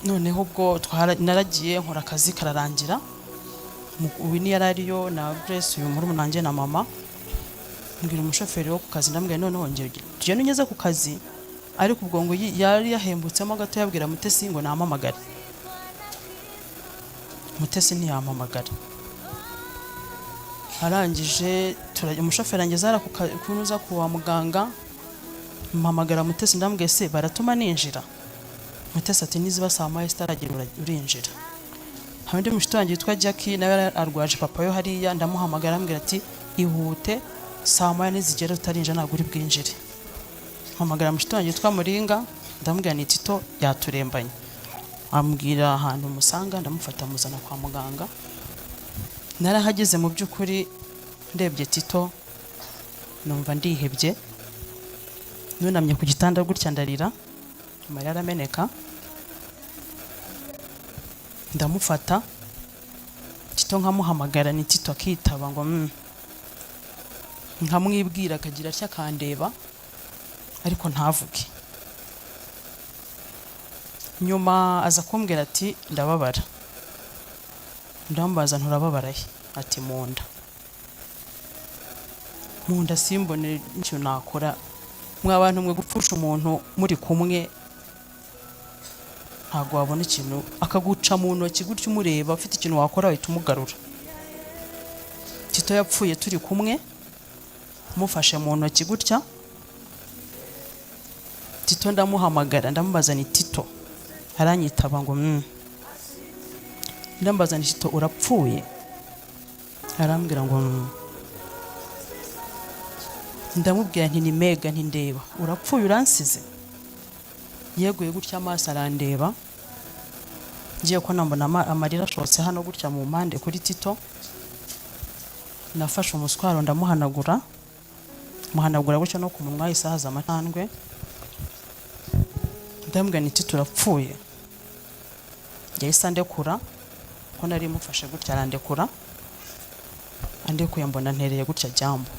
S3: Noneho ubwo naragiye nkora akazi kararangira, Winnie yarariyo na Grace uyu muri munange na mama, mbwira umushoferi wo ku kazi, ndambwira noneho ngiye nugeze ku kazi, ariko ubwo ngo yari yahembutsemo gato, yabwira Mutesi ngo nampamagare. Mutesi ntiyampamagara. Arangije umushoferi angeze ara kunuza kuwa muganga, mpamagara Mutesi ndambwiye se baratuma ninjira. Mutesi ati niziba saa moya zitaragira urinjira. Handi mushito wanjye yitwa Jackie nawe arwaje papa yo hariya, ndamuhamagara ambwira ati ihute saa moya nizigera utarinjira ntabwo uri bwinjire. Mpamagara mushito wanjye yitwa Muringa, ndambwira ni Tito yaturembanye. Ambwira ahantu musanga, ndamufata muzana kwa muganga. Narahageze mu byukuri ndebye Tito numva ndihebye, nunamye ku gitanda gutya ndarira, amarira arameneka. Ndamufata Tito nkamuhamagara, ni Tito akitaba ngo nkamwibwira, akagira atya kandeba ariko ntavuge. Nyuma aza kumbwira ati ndababara. Ndambaza nturababaraye? Ati munda. Munda simbone icyo nakora, mwabantu mwe gupfusha umuntu muri kumwe ntago wabona ikintu, akaguca mu ntoki gutyo umureba, ufite ikintu wakora wahita umugarura. Tito yapfuye turi kumwe, mufashe mu ntoki gutya. Tito ndamuhamagara ndamubaza ni Tito, aranyitaba ngo ndambaza ni Tito urapfuye? Arambwira ngo ndamubwira nti ni Mega, nti ndeba urapfuye uransize. Yeguye gutya amaso arandeba, ngiye ko nambona amarira ashotse hano gutya mu mpande kuri Tito. Nafashe umuswaro ndamuhanagura, muhanagura gutya no ku munwa isahaza amatandwe. Ndambwira ni Tito urapfuye. Yahise ndekura ko nari mufashe gutya, arandekura. Andekuye mbona ntereye gutya Jambo.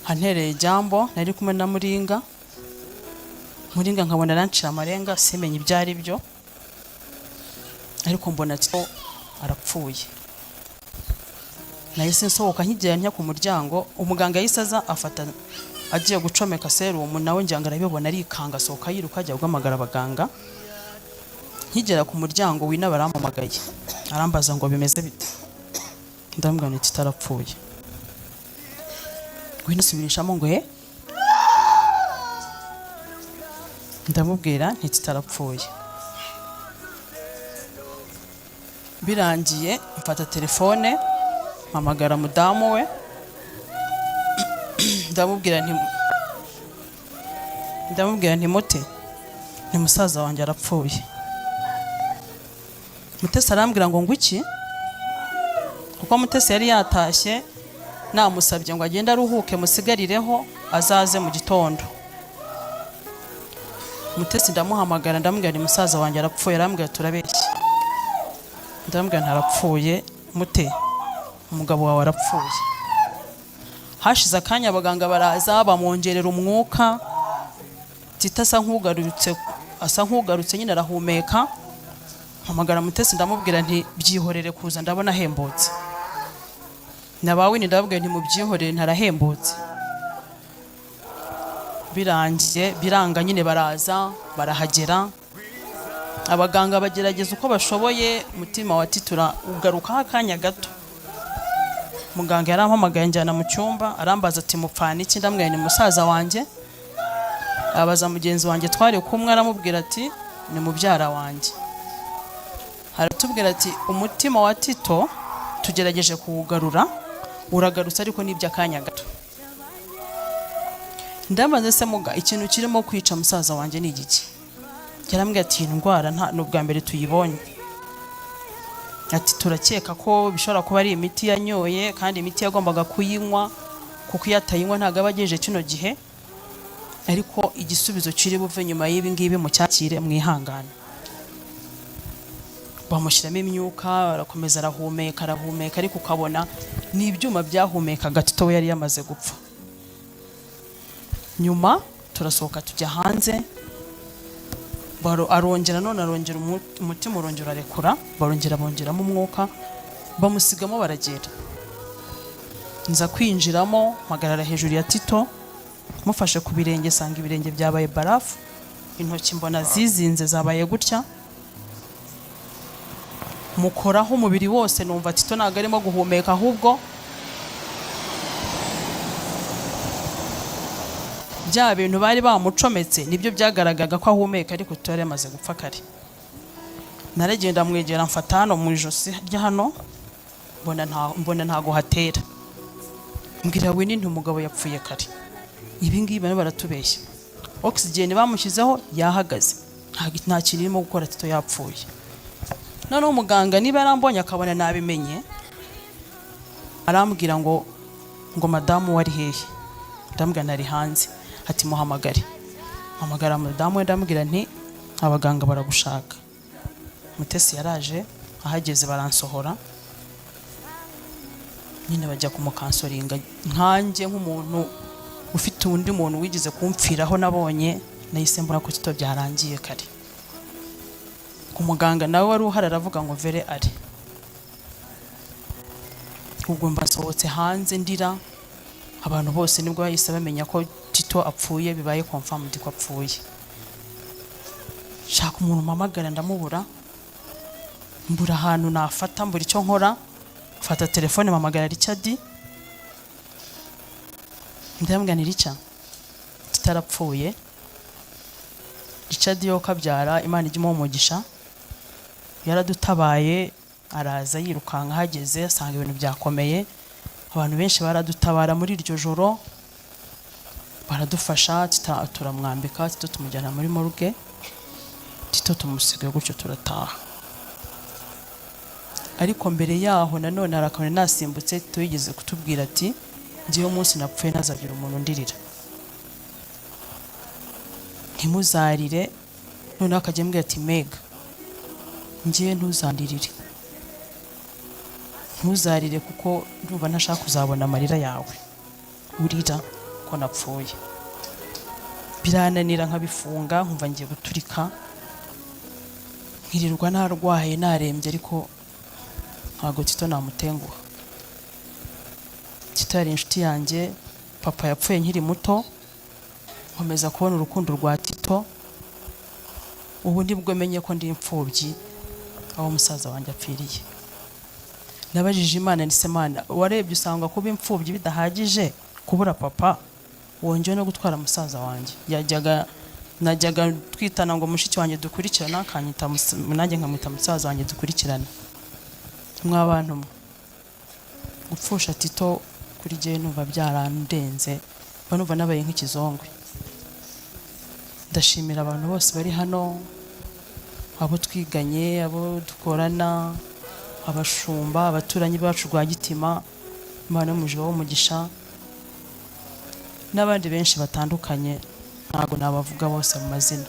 S3: Antereye Jambo nari kumwe na Muringa. Muringa nkabona arancira amarenga, simenye ibyo ari byo, ariko mbona Tito arapfuye. Nahise nsohoka nkigera ku muryango, umuganga yahise aza afata agiye gucomeka serumu, nawe njyanga arabibona arikanga, sohoka yiruka ajya guhamagara abaganga. nkigera ku muryango wina barampamagaye arambaza ngo bimeze bite, ndamubwira nti tutarapfuye. Wina subirishamo ngo ndamubwira nti tutarapfuye. Birangiye mfata telefone mpamagara mudamu we ndamubwira nti Mute, ni musaza wanjye arapfuye. Mutesi arambwira ngo ngwiki, kuko Mutesi yari yatashye namusabye ngo agende aruhuke musigarireho azaze mu gitondo. Mutesi ndamuhamagara ndamubwira ni musaza wanjye arapfuye, arambwira turabeshya. Ndamubwira ntarapfuye Mute, umugabo wawe arapfuye. Hashize akanya abaganga baraza bamwongerera umwuka, Tito asa nk'ugarutse nyine arahumeka. Mpamagara Mutesi ndamubwira nti byihorere kuza ndabona ahembutse. Nabawe ni ndababwira nti mubyihorere ntarahembutse. Birangiye biranga nyine baraza barahagera. Abaganga bagerageza uko bashoboye, umutima wa Tito ugaruka akanya gato. Muganga yarampamagaye njyana mu cyumba arambaza ati mupfana iki, ndamubwira ni musaza wanjye. Abaza mugenzi wanjye twari kumwe aramubwira ati ni mubyara wanjye. Haratubwira ati umutima wa Tito tugerageje kuwugarura, uragarutse ariko nibyo akanya gato. Ndamaze se muga ikintu kirimo kwica musaza wanjye ni igiki? Yarambwira ati indwara nta n'ubwa mbere tuyibonye. Ati turakeka ko bishobora kuba ari imiti yanyoye, kandi imiti yagombaga kuyinywa kuko yatayinywa ntago abageje kino gihe, ariko igisubizo kiri buve nyuma y'ibi ngibi mu cyakire mwihangana. Bamushyiramo imyuka arakomeza arahumeka ariko ukabona ni ibyuma byahumekaga Tito we yari yamaze gupfa. Nyuma turasohoka tujya hanze, arongera umutima urongera arekura, bongeramo umwuka, bamusigamo baragenda. Nza kwinjiramo mpagarara hejuru ya Tito, mufashe ku birenge, sanga ibirenge byabaye barafu, intoki mbona zizinze zabaye gutya. Mukoraho umubiri wose numva Tito ntago arimo guhumeka, ahubwo bya bintu bari bamucometse nibyo byagaragaga ko ahumeka, ariko Tito yari amaze gupfa kare. Naragenda mwegera mfata hano mu ijosi rya hano, mbona ntago hatera. Mbwira Winnie nti umugabo yapfuye kare. Ibi ngibi bane baratubeshya. Oxygen bamushyizeho yahagaze, nta kintu irimo gukora, Tito yapfuye. None umuganga niba yarambonye akabona nabimenye, arambwira ngo madamu wari hehe? Ndambwira nari hanze. Ati muhamagare. Mpamagara madamu we ndambwira nti abaganga baragushaka. Mutesi yaraje, ahageze baransohora, nyine bajya kumukansoringa. Nkanjye nk'umuntu ufite undi muntu wigize kumfiraho nabonye, nahise mbona ko Tito byarangiye kare. Umuganga nawe wari uhari aravuga ngo vere ari. Ubwo mbasohotse hanze ndira, abantu bose nibwo bahise bamenya ko Tito apfuye, bibaye confirmed ko apfuye. Shaka umuntu mpamagara ndamubura, mbura ahantu nafata, mbura icyo nkora. Mfata telefone mpamagara Richard, ndamubwira ni Richard, Tito arapfuye. Richard yo kabyara, Imana ijye imuha umugisha, yaradutabaye, araza yirukanka, hageze asanga ibintu byakomeye. Abantu benshi baradutabara muri iryo joro, baradufasha. Tito turamwambika, Tito tumujyana muri morgue, Tito tumusigaye gutyo turataha. Ariko mbere yaho nanone harakone nasimbutse, Tito yigeze kutubwira ati ngiye umunsi napfuye nazagira umuntu ndirira, ntimuzarire. None akajya mbwira ati Mega, ngiye ntuzandirire, ntuzarire kuko ndumva ntashaka kuzabona amarira yawe urira ko napfuye. Birananira nkabifunga, nkumva ngiye guturika, nkirirwa narwaye narembye, ariko ntago Tito namutenguha. Tito yari inshuti yanjye, papa yapfuye nkiri muto, nkomeza kubona urukundo rwa Tito. ubu nibwo menye ko ndi imfubyi aho umusaza wanjye apfiriye. Nabajije Imana nise Mana, warebye usanga kuba imfubyi bidahagije kubura papa, wongeye no gutwara musaza wanjye. Najyaga twitana ngo mushiki wanjye dukurikirana, akanyita nanjye nkamwita musaza wanjye dukurikirana. Mw'abantu gupfusha Tito kuri jye numva byarandenze, numva nabaye nk'ikizongwe. Ndashimira abantu bose bari hano, abo twiganye, abo dukorana, abashumba, abaturanyi bacu Rwagitima, Imana yo mu ijuru w'umugisha, n'abandi benshi batandukanye ntabwo nabavuga bose mu mazina.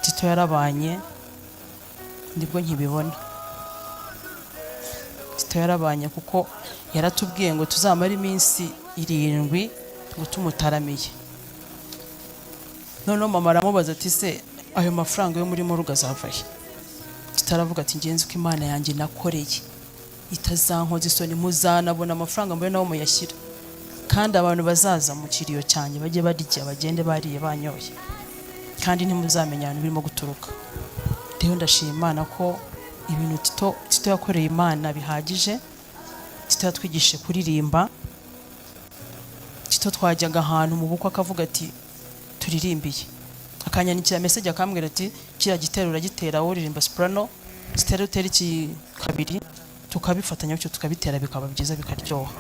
S3: Tito yarabanye nibwo nkibibona. Tito yarabanye kuko yaratubwiye ngo tuzamara iminsi 7 ngo tumutaramiye. Noneho mama aramubaza ati se ayo mafaranga yo muri Moruga azavahe? Tutaravuga ati ngenzi ko Imana yanjye nakoreye itazankoza isoni, muzanabona amafaranga mbe nawo muyashyira, kandi abantu bazaza mu kiriyo cyanjye bajye barya bagende bariye banyoye, kandi ntimuzamenya abantu birimo guturuka. Rero ndashima Imana ko ibintu Tito yakoreye Imana bihagije. Tito yatwigishe kuririmba. Tito twajyaga ahantu mu bukwe akavuga ati turirimbiye, akanyandikira message akambwira ati kira gitero uragitera wowe uririmba soprano, gitero utera iki kabiri, tukabifatanya bityo tukabitera bikaba byiza bikaryoha.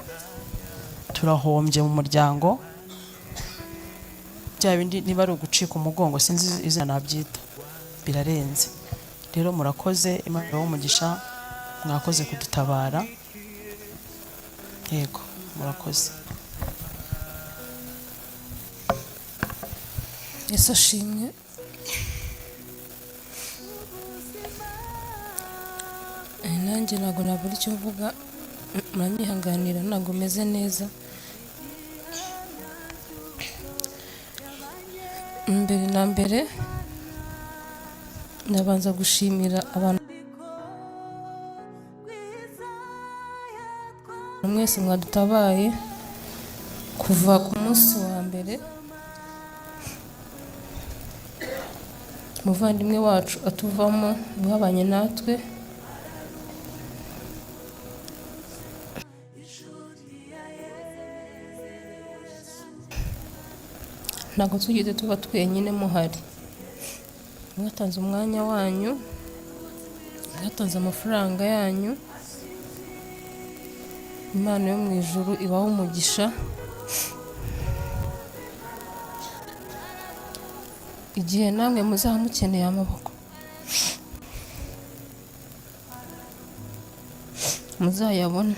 S3: Turahombye mu muryango, bya bindi niba ari ugucika umugongo sinzi izina nabyita, birarenze. Rero murakoze, Imana y'umugisha, mwakoze kudutabara. Yego murakoze.
S4: Yesu ashimwe. Nanjye ntabwo nabura icyo mvuga, muranyihanganira ntabwo meze neza. Mbere na mbere ndabanza gushimira abantu mwese mwadutabaye kuva ku munsi wa mbere. Umuvandimwe wacu atuvamo mwabanye natwe, ntabwo tugeze tuba twenyine muhari. Mwatanze umwanya wanyu, mwatanze amafaranga yanyu. Imana yo mu ijuru ibaho umugisha. Igihe namwe muzaba mukeneye amaboko muzayabone.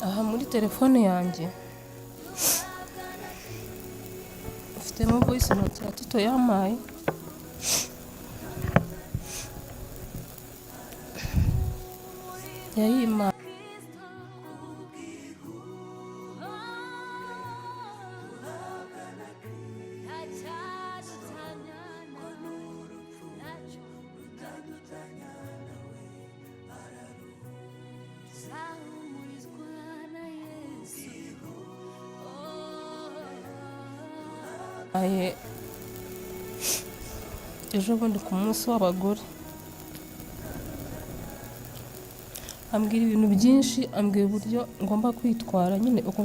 S4: Aha muri telefone yanjye mfitemo voice note ya Tito yampaye. Yayima ejo bundi ku munsi w'abagore ambwira ibintu byinshi, ambwira uburyo ngomba kwitwara nyine uko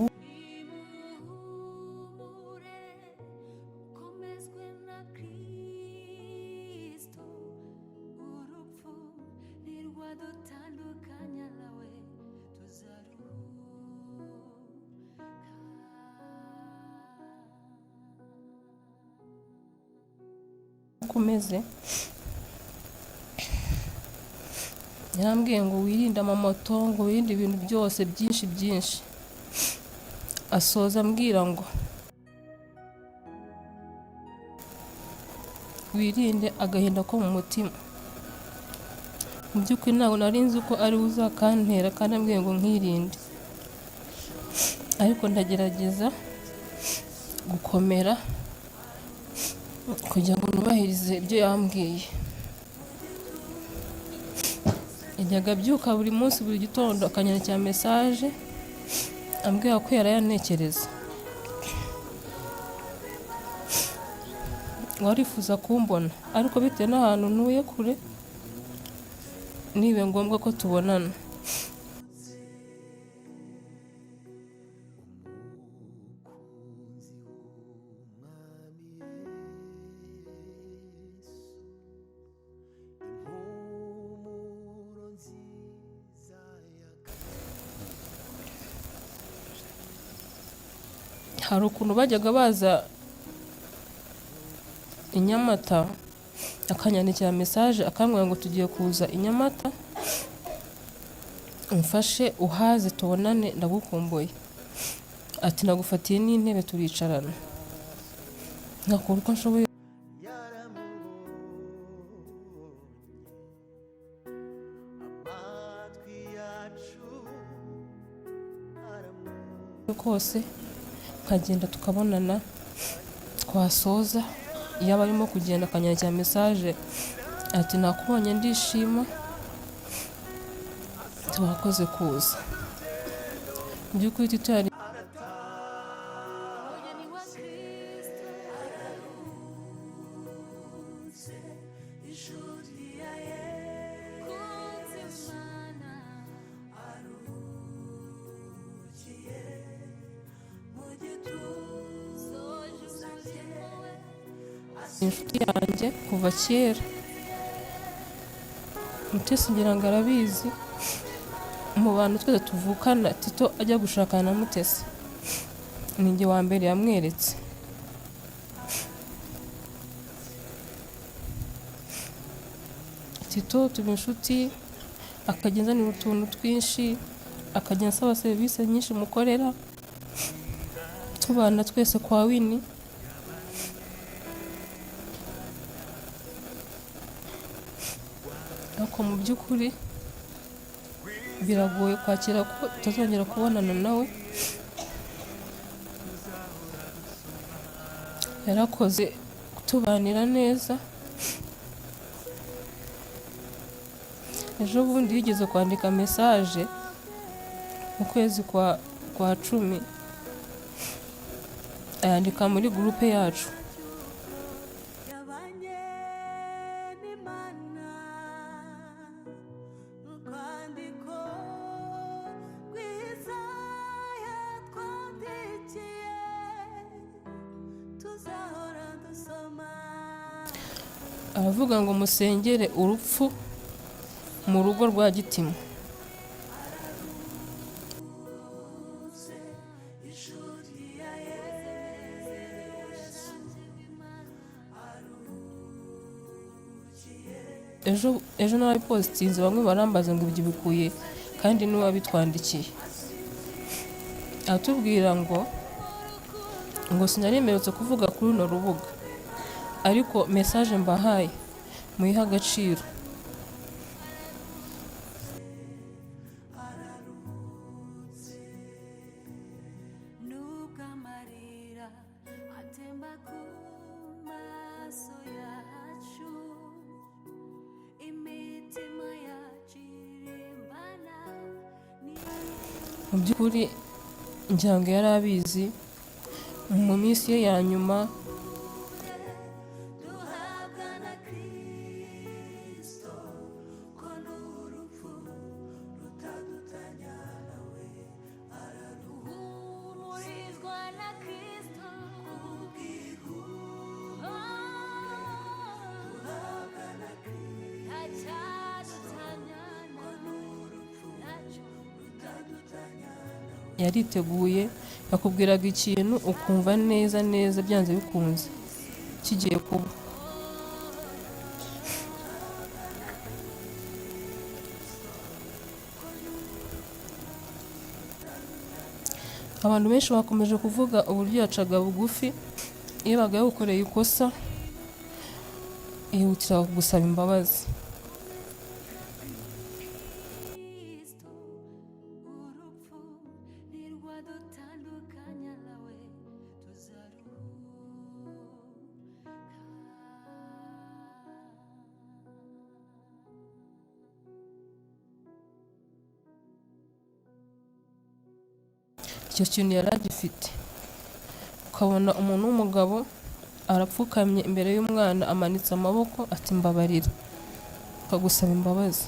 S4: kumeze. Yarambwiye ngo wirinde amamoto, ngo wirinde ibintu byose byinshi. Asoza ambwira ngo wirinde agahinda ko mu mutima. Mu by'ukuri ntabwo nari nzi ko ari uzakantera, kandi ambwiye ngo nkirinde, ariko ndagerageza gukomera kugira ngo nubahirize ibyo yambwiye. Yajyaga abyuka buri munsi buri gitondo akanyandikira mesaje ambwira ko yarayanekereza, warifuza kumbona ariko bitewe n'ahantu ntuye kure nibe ngombwa ko tubonana. Hari ukuntu bajyaga baza i Nyamata akanyandikira mesaje akambwira ngo tugiye kuza i Nyamata, umfashe uhaze tubonane ndagukumbuye, ati nagufatiye n'intebe turicarana, nkakora uko nshoboye kose nkagenda tukabonana, twasoza iyo barimo kugenda akanyandikira mesaje ati nakubonye ndishima, tubakoze kuza. Mu by'ukuri Tito yari inshuti yanjye kuva kera. Mutesi ngira ngo arabizi, mu bantu twese tuvukana Tito ajya gushakana na Mutesi ni njye wa mbere yamweretse. Tito tuba inshuti, akajya anzanira utuntu twinshi, akajya ansaba serivisi nyinshi mukorera, tubana twese kwa Wini. Ariko mu by'ukuri biragoye kwakira ko tutazongera kubonana nawe. Yarakoze kutubanira neza. Ejo bundi yigeze kwandika mesaje mu kwezi kwa 10, ayandika muri gurupe yacu. Aravuga ngo musengere urupfu mu rugo rwa Gitima. Ejo narabipositinze, bamwe barambaza ngo ibyo bikuye kandi niwe wabitwandikiye, atubwira ngo sinaremeretse kuvuga kuri runo rubuga, ariko mesaje mbahaye muyiha agaciro. Mu by'ukuri ngira ngo yari abizi mu minsi ye ya nyuma. Yariteguye, yakubwiraga ikintu ukumva neza neza byanze bikunze kigiye kuba. Abantu benshi bakomeje kuvuga uburyo yacaga bugufi, iyo baga yagukoreye ikosa yihutira gusaba imbabazi. icyo kintu yari agifite. Ukabona umuntu w'umugabo arapfukamye imbere y'umwana amanitse amaboko ati mbabarira, akagusaba imbabazi.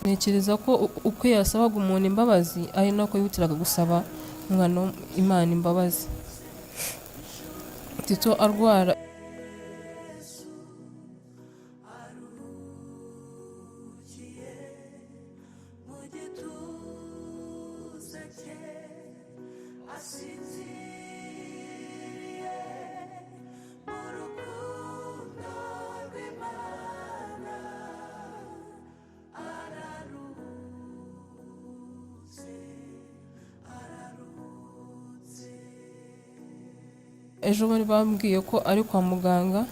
S4: Ntekereza ko uko yasabaga umuntu imbabazi ari nako yihutiraga gusaba umwana Imana imbabazi. Tito arwara ejo bari bambwiye ko ari kwa muganga.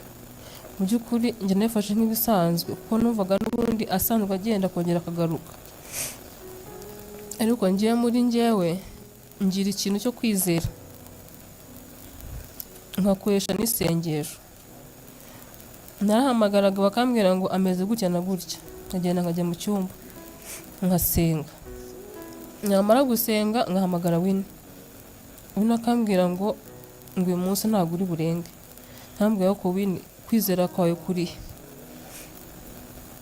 S4: Mu by'ukuri njye nafashe nk'ibisanzwe kuko numvaga n'ubundi asanzwe agenda akongera akagaruka, ariko ngiye muri njyewe ngira ikintu cyo kwizera, nkakoresha n'isengesho. Narahamagaraga bakambwira ngo ameze gutya na gutya, nkagenda nkajya mu cyumba nkasenga, nyamara gusenga ngahamagara Wini akambwira ngo uyu munsi ntabwo uri burenge. Ntambwira ko Wini kwizera kwawe kurihe.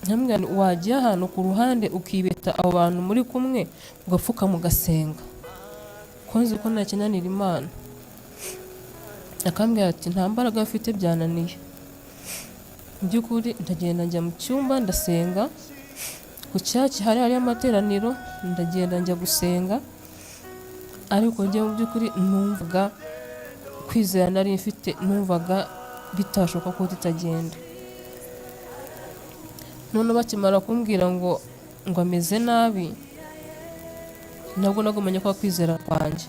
S4: Ntambwira wagiye ahantu ku ruhande ukibeta abo bantu muri kumwe ugapfuka mugasenga, ko nzi ko nta kinanira Imana. Akambwira ati nta mbaraga afite byananiye. Mu by'ukuri ndagenda njya mu cyumba ndasenga, ku cyaki hari amateraniro ndagenda njya gusenga, ariko njye mu by'ukuri numvaga kwizera nari mfite, numvaga bitashoboka ko tutagenda. None bakimara kumbwira ngo ameze nabi, nabwo nagumanye ko kwizera kwanjye.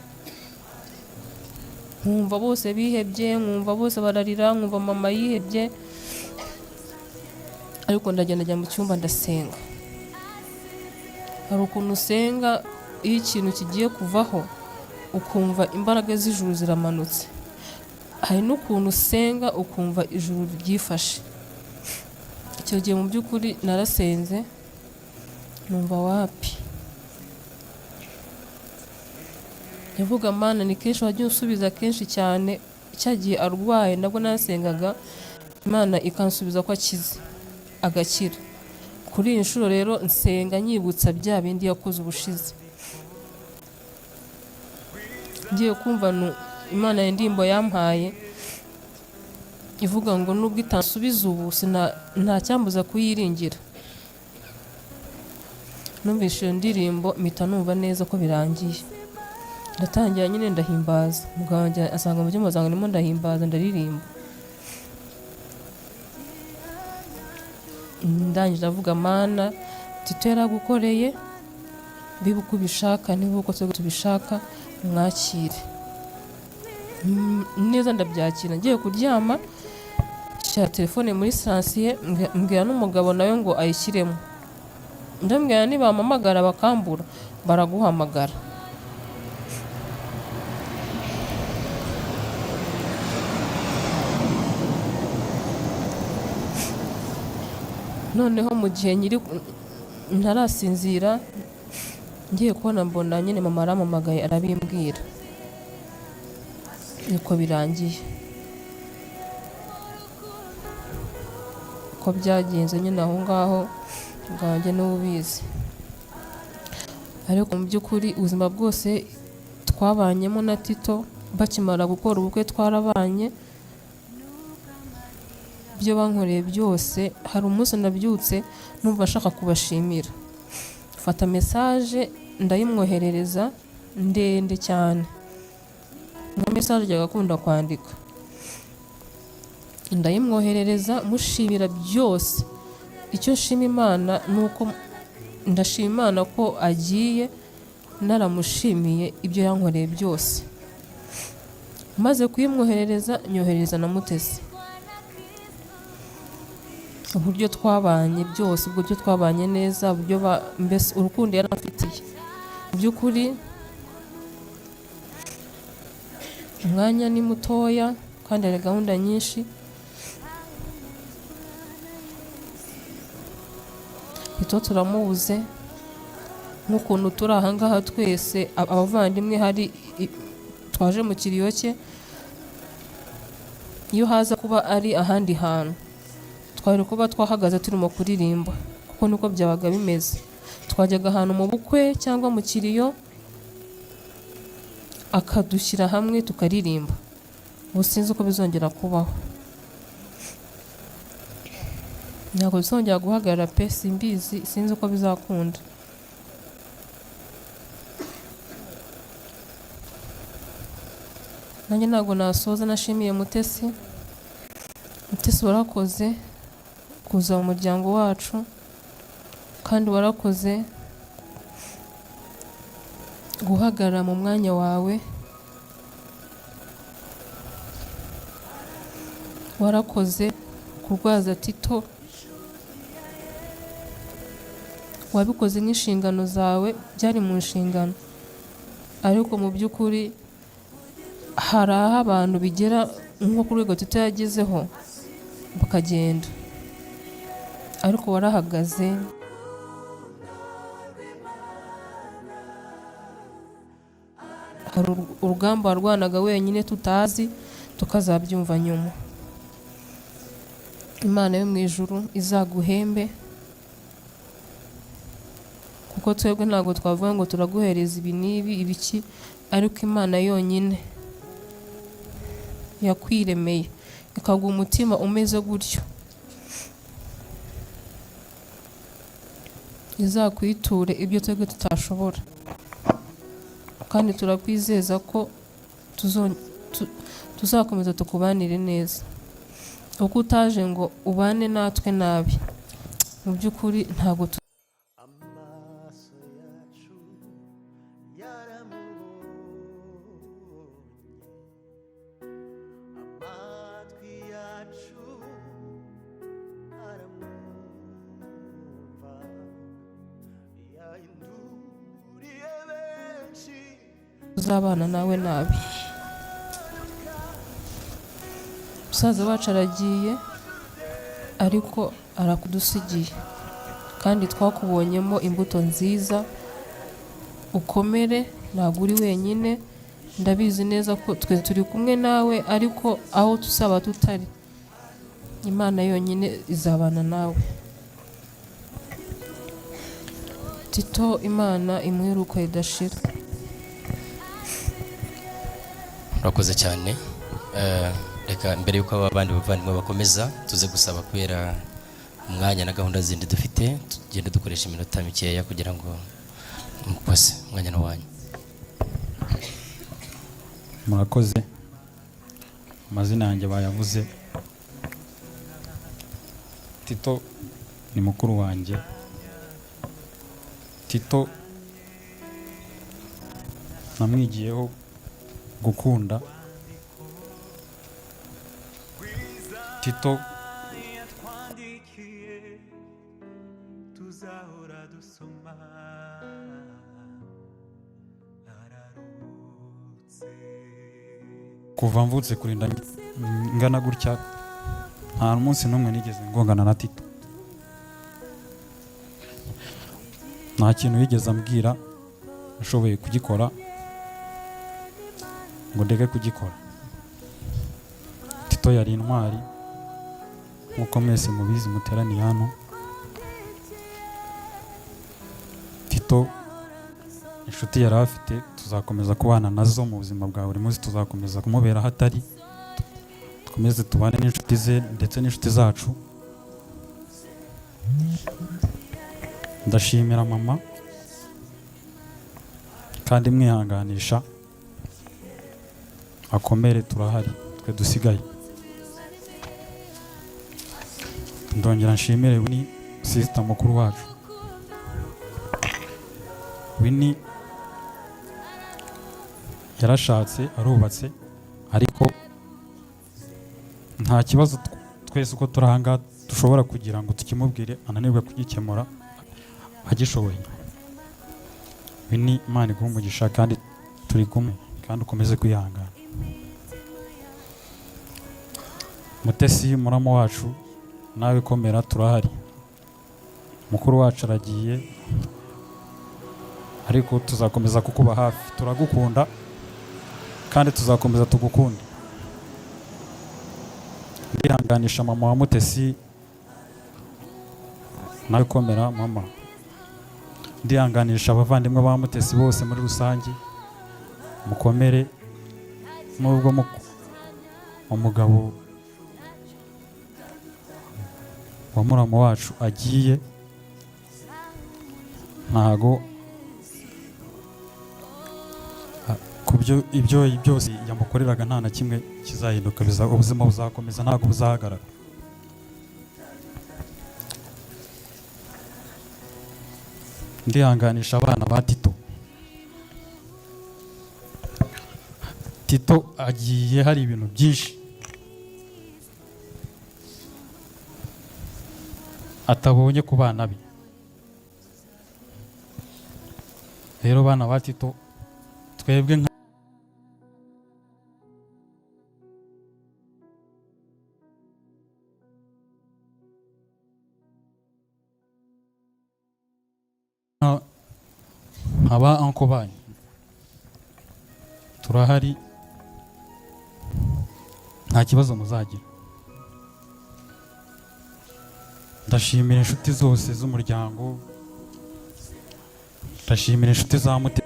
S4: Nkumva bose bihebye, nkumva bose bararira, nkumva mama yihebye, ariko ndagenda njya mu cyumba ndasenga. Hari ukuntu usenga iyo ikintu kigiye kuvaho ukumva imbaraga z'ijuru ziramanutse, hari n'ukuntu usenga ukumva ijuru ryifashe. Icyo gihe mu by'ukuri narasenze numva wapi. Yavuga Mana ni kenshi wagiye usubiza kenshi cyane, cyagiye arwaye nabwo narasengaga Imana ikansubiza ko akize agakira. Kuri iyi nshuro rero nsenga nyibutsa bya bindi yakoze ubushize. Ngiye kumva Imana y'indirimbo yampaye ivuga ngo nubwo itansubiza ubu nta cyambuza kuyiringira. Numvise iyo ndirimbo mpita numva neza ko birangiye. Ndatangira nyine ndahimbaza, mugabo wanjye asanga mu cyumba ndimo ndahimbaza ndaririmba. Ndangije avuga Mana Tito yaragukoreye, biba uko ubishaka niba uko tubishaka mwakire. Neza ndabyakira. Ngiye kuryama shyira telefone muri siransiye, mbwira n'umugabo nawe ngo ayishyiremo. Ndambwira nibampamagara bakambura baraguhamagara. Noneho mu gihe ntarasinzira ngiye kubona mbona nyine mama arampamagaye arabimbwira. Niko birangiye. Ko byagenze nyine aho ngaho bwanjye n'ubizi. Ariko mu by'ukuri ubuzima bwose twabanyemo na Tito, bakimara gukora ubukwe twarabanye. Ibyo bankoreye byose, hari umunsi nabyutse numva nshaka kubashimira. Fata message ndayimwoherereza ndende cyane. Na message yagakunda kwandika. Ndayimwoherereza mushimira byose. Icyo nshima Imana nuko ndashima Imana ko agiye naramushimiye ibyo yankoreye byose. Maze kuyimwoherereza nyohereza na Mutesi. Uburyo twabanye byose, uburyo twabanye neza, uburyo mbese urukundo yaramfitiye. Mu by'ukuri umwanya ni mutoya kandi hari gahunda nyinshi. Tito turamubuze, nk'ukuntu turi ahangaha twese abavandimwe hari twaje mu kiriyo cye, iyo haza kuba ari ahandi hantu twari kuba twahagaze turimo kuririmba, kuko niko byabaga bimeze. Twajyaga ahantu mu bukwe cyangwa mu kiriyo akadushyira hamwe tukaririmba. Ubu sinzi uko bizongera kubaho, ntabwo bizongera guhagarara pe, simbizi, sinzi uko bizakunda. Nanjye ntabwo nasoza nashimiye Mutesi. Mutesi warakoze kuza mu muryango wacu, kandi warakoze guhagarara mu mwanya wawe, warakoze kurwaza Tito, wabikoze nk'inshingano zawe, byari mu nshingano, ariko mu by'ukuri hari aho abantu bigera nko ku rwego Tito yagezeho bakagenda, ariko warahagaze. Hari urugamba warwanaga wenyine tutazi, tukazabyumva nyuma. Imana yo mu ijuru izaguhembe, kuko twebwe ntabwo twavuga ngo turaguhereza ibi n'ibi ibiki, ariko Imana yonyine yakwiremeye ikaguha umutima umeze gutyo, izakwiture ibyo twebwe tutashobora. Kandi turakwizeza ko tuzakomeza tukubanire neza, uko utaje ngo ubane natwe nabi, mu by'ukuri ntabwo tuzabana nawe nabi. Musaza wacu aragiye, ariko arakudusigiye, kandi twakubonyemo imbuto nziza. Ukomere, ntabwo uri wenyine, ndabizi neza ko twe turi kumwe nawe, ariko aho tuzaba tutari, Imana yonyine izabana nawe. Tito, Imana imuheruka idashira.
S1: Urakoze cyane. Reka mbere yuko abandi bavandimwe bakomeza, tuze gusaba kubera umwanya na gahunda zindi dufite, tugende dukoresha iminota mikeya kugira ngo mukose umwanya wanyu.
S5: Murakoze. Amazina yanjye bayavuze. Tito ni mukuru wanjye. Tito namwigiyeho gukunda. Tito kuva mvutse kurinda ngana gutya nta munsi n'umwe nigeze ngongana na Tito. Nta kintu yigeze ambwira ashoboye kugikora ngo ndeke kugikora. Tito yari intwari nk'uko mwese mubizi muteraniye hano. Tito inshuti yari afite, tuzakomeza kubana nazo mu buzima bwa buri munsi, tuzakomeza kumubera hatari, dukomeze tubane n'inshuti ze ndetse n'inshuti zacu. Ndashimira mama kandi mwihanganisha, akomere, turahari twe dusigaye. Ndongera nshimire Winnie, sister mukuru wacu. Winnie yarashatse, arubatse, ariko nta kibazo twese uko turahanga dushobora kugira ngo tukimubwire ananirwe kugikemura agishoboye. Winnie, Imana iguhe umugisha kandi turi kumwe, kandi ukomeze kwihangana. Mutesi muramo wacu, nawe komera, turahari. Mukuru wacu aragiye, ariko tuzakomeza kukuba hafi, turagukunda kandi tuzakomeza tugukunde. Ndihanganisha mama wa Mutesi, nawe komera mama. Ndihanganisha abavandimwe ba Mutesi bose muri rusange, mukomere. Nubwo umugabo wa muramu wacu agiye, ntago kubyo ibyo byose yamukoreraga nta na kimwe kizahinduka, ubuzima buzakomeza, ntago buzahagarara. Ndihanganisha abana ba Tito. Tito agiye hari ibintu byinshi atabonye ku bana be. Rero bana ba Tito, twebwe aba anko banyu turahari, nta kibazo muzagira. Ndashimira inshuti zose z'umuryango, ndashimira inshuti za Mutesi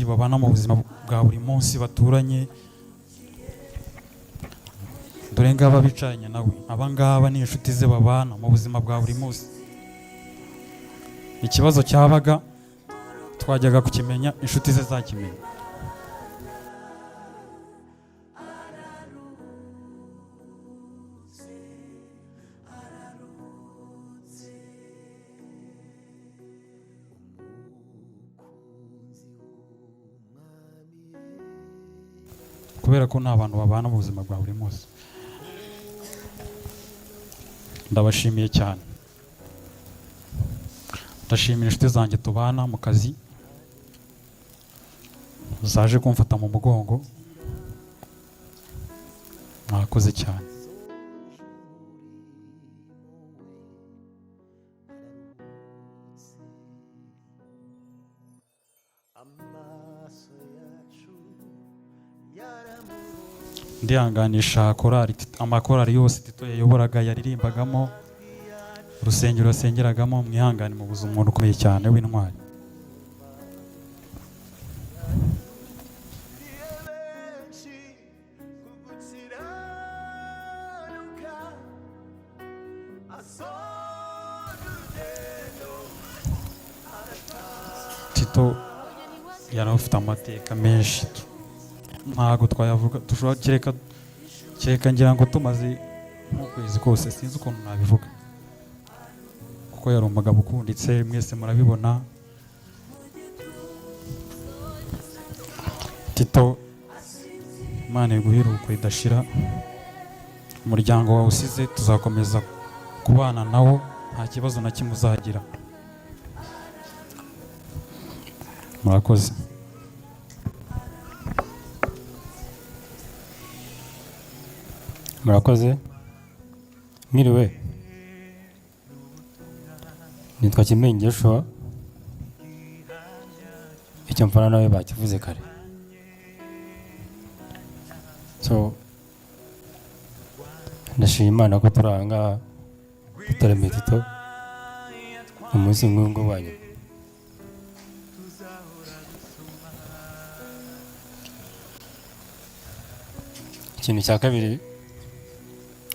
S5: babana mu buzima bwa buri munsi, baturanye. Dore ngaba bicaranye nawe, aba ngaba ni inshuti ze babana mu buzima bwa buri munsi. Ikibazo cyabaga twajyaga kukimenya, inshuti ze zakimenya. Kubera ko nta bantu babana mu buzima bwa buri munsi. Ndabashimiye cyane. Ndashimira inshuti zanjye tubana mu kazi, zaje kumfata mu mugongo. Mwakoze cyane. Ndihanganisha amakorari yose Tito yayoboraga yaririmbagamo, urusengero yasengeragamo. Mwihangane mubuze umuntu ukomeye cyane w'intwari. Tito yari afite amateka menshi, ntago twayavuga, dushobora kereka ngira ngo tumaze nk'ukwezi kose, sinzi ukuntu nabivuga, kuko yari umugabo ukunditse, mwese murabibona. Tito, Imana iguhiruko idashira. Umuryango wawe usize tuzakomeza kubana nawo, nta kibazo na kimwe uzagira. Murakoze.
S1: Murakoze. Mwiriwe. Nitwa Kimenyi Joshua. Icyo mfana nawe bakivuze kare. So ndashima Imana ko turanga tutaremeye Tito umunsi nk'uwo wanyu. Ikintu cya kabiri,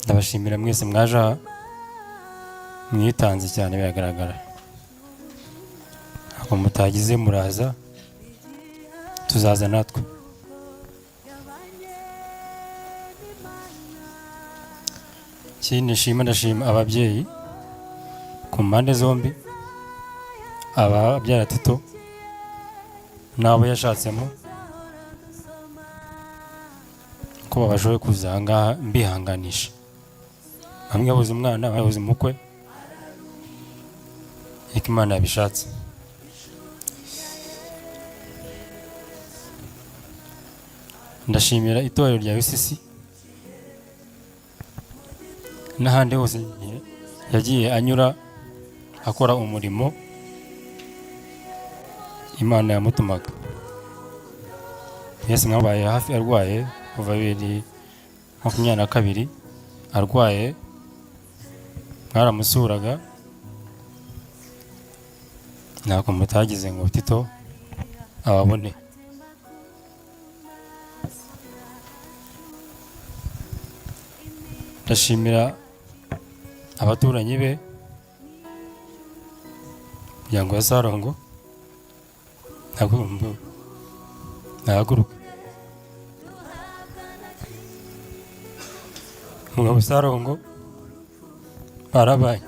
S1: ndabashimira mwese mwaje aha, mwitanze cyane, biragaragara. Ako mutagize muraza, tuzaza natwe. Ikindi ndashima ababyeyi ku mpande zombi, ababyara Tito n'abo yashatsemo, ko babashoboye kuza aha ngaha. Mbihanganisha. Bamwe babuze umwana, babuze umukwe, ariko Imana yabishatse. Ndashimira itorero rya UCC n'ahandi hose yagiye anyura akora umurimo
S6: Imana yamutumaga. Yesu mwabaye hafi arwaye kuva 2022 arwaye, mwaramusuraga ntabwo mutagize ngo Tito ababone. Ndashimira abaturanyi be, umuryango wa Sarongo, ntahaguruka umugabo Sarongo barabanye,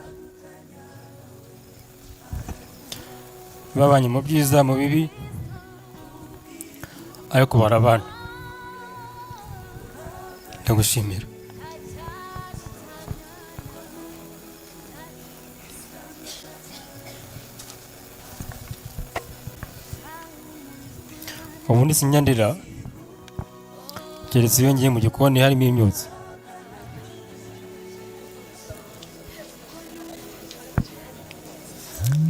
S6: babanye mu byiza mu bibi, ariko barabana. Ndagushimira. Ubundi sinyandira keretse iyo ngiye mu gikoni harimo imyotsi.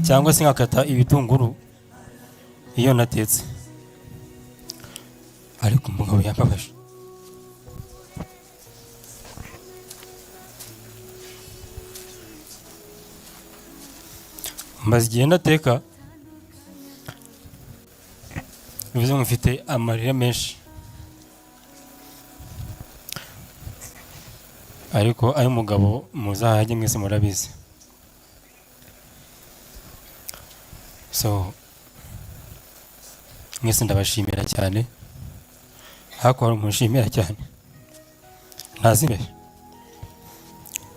S6: Cyangwa se nkakata ibitunguru iyo natetse. Ariko umugabo yambabaje. Maze igihe ndateka, bivuze ngo mfite amarira menshi, ariko ay'umugabo muzahajye mwese murabizi. So mwese ndabashimira cyane, hako hari umushimira cyane ntazibere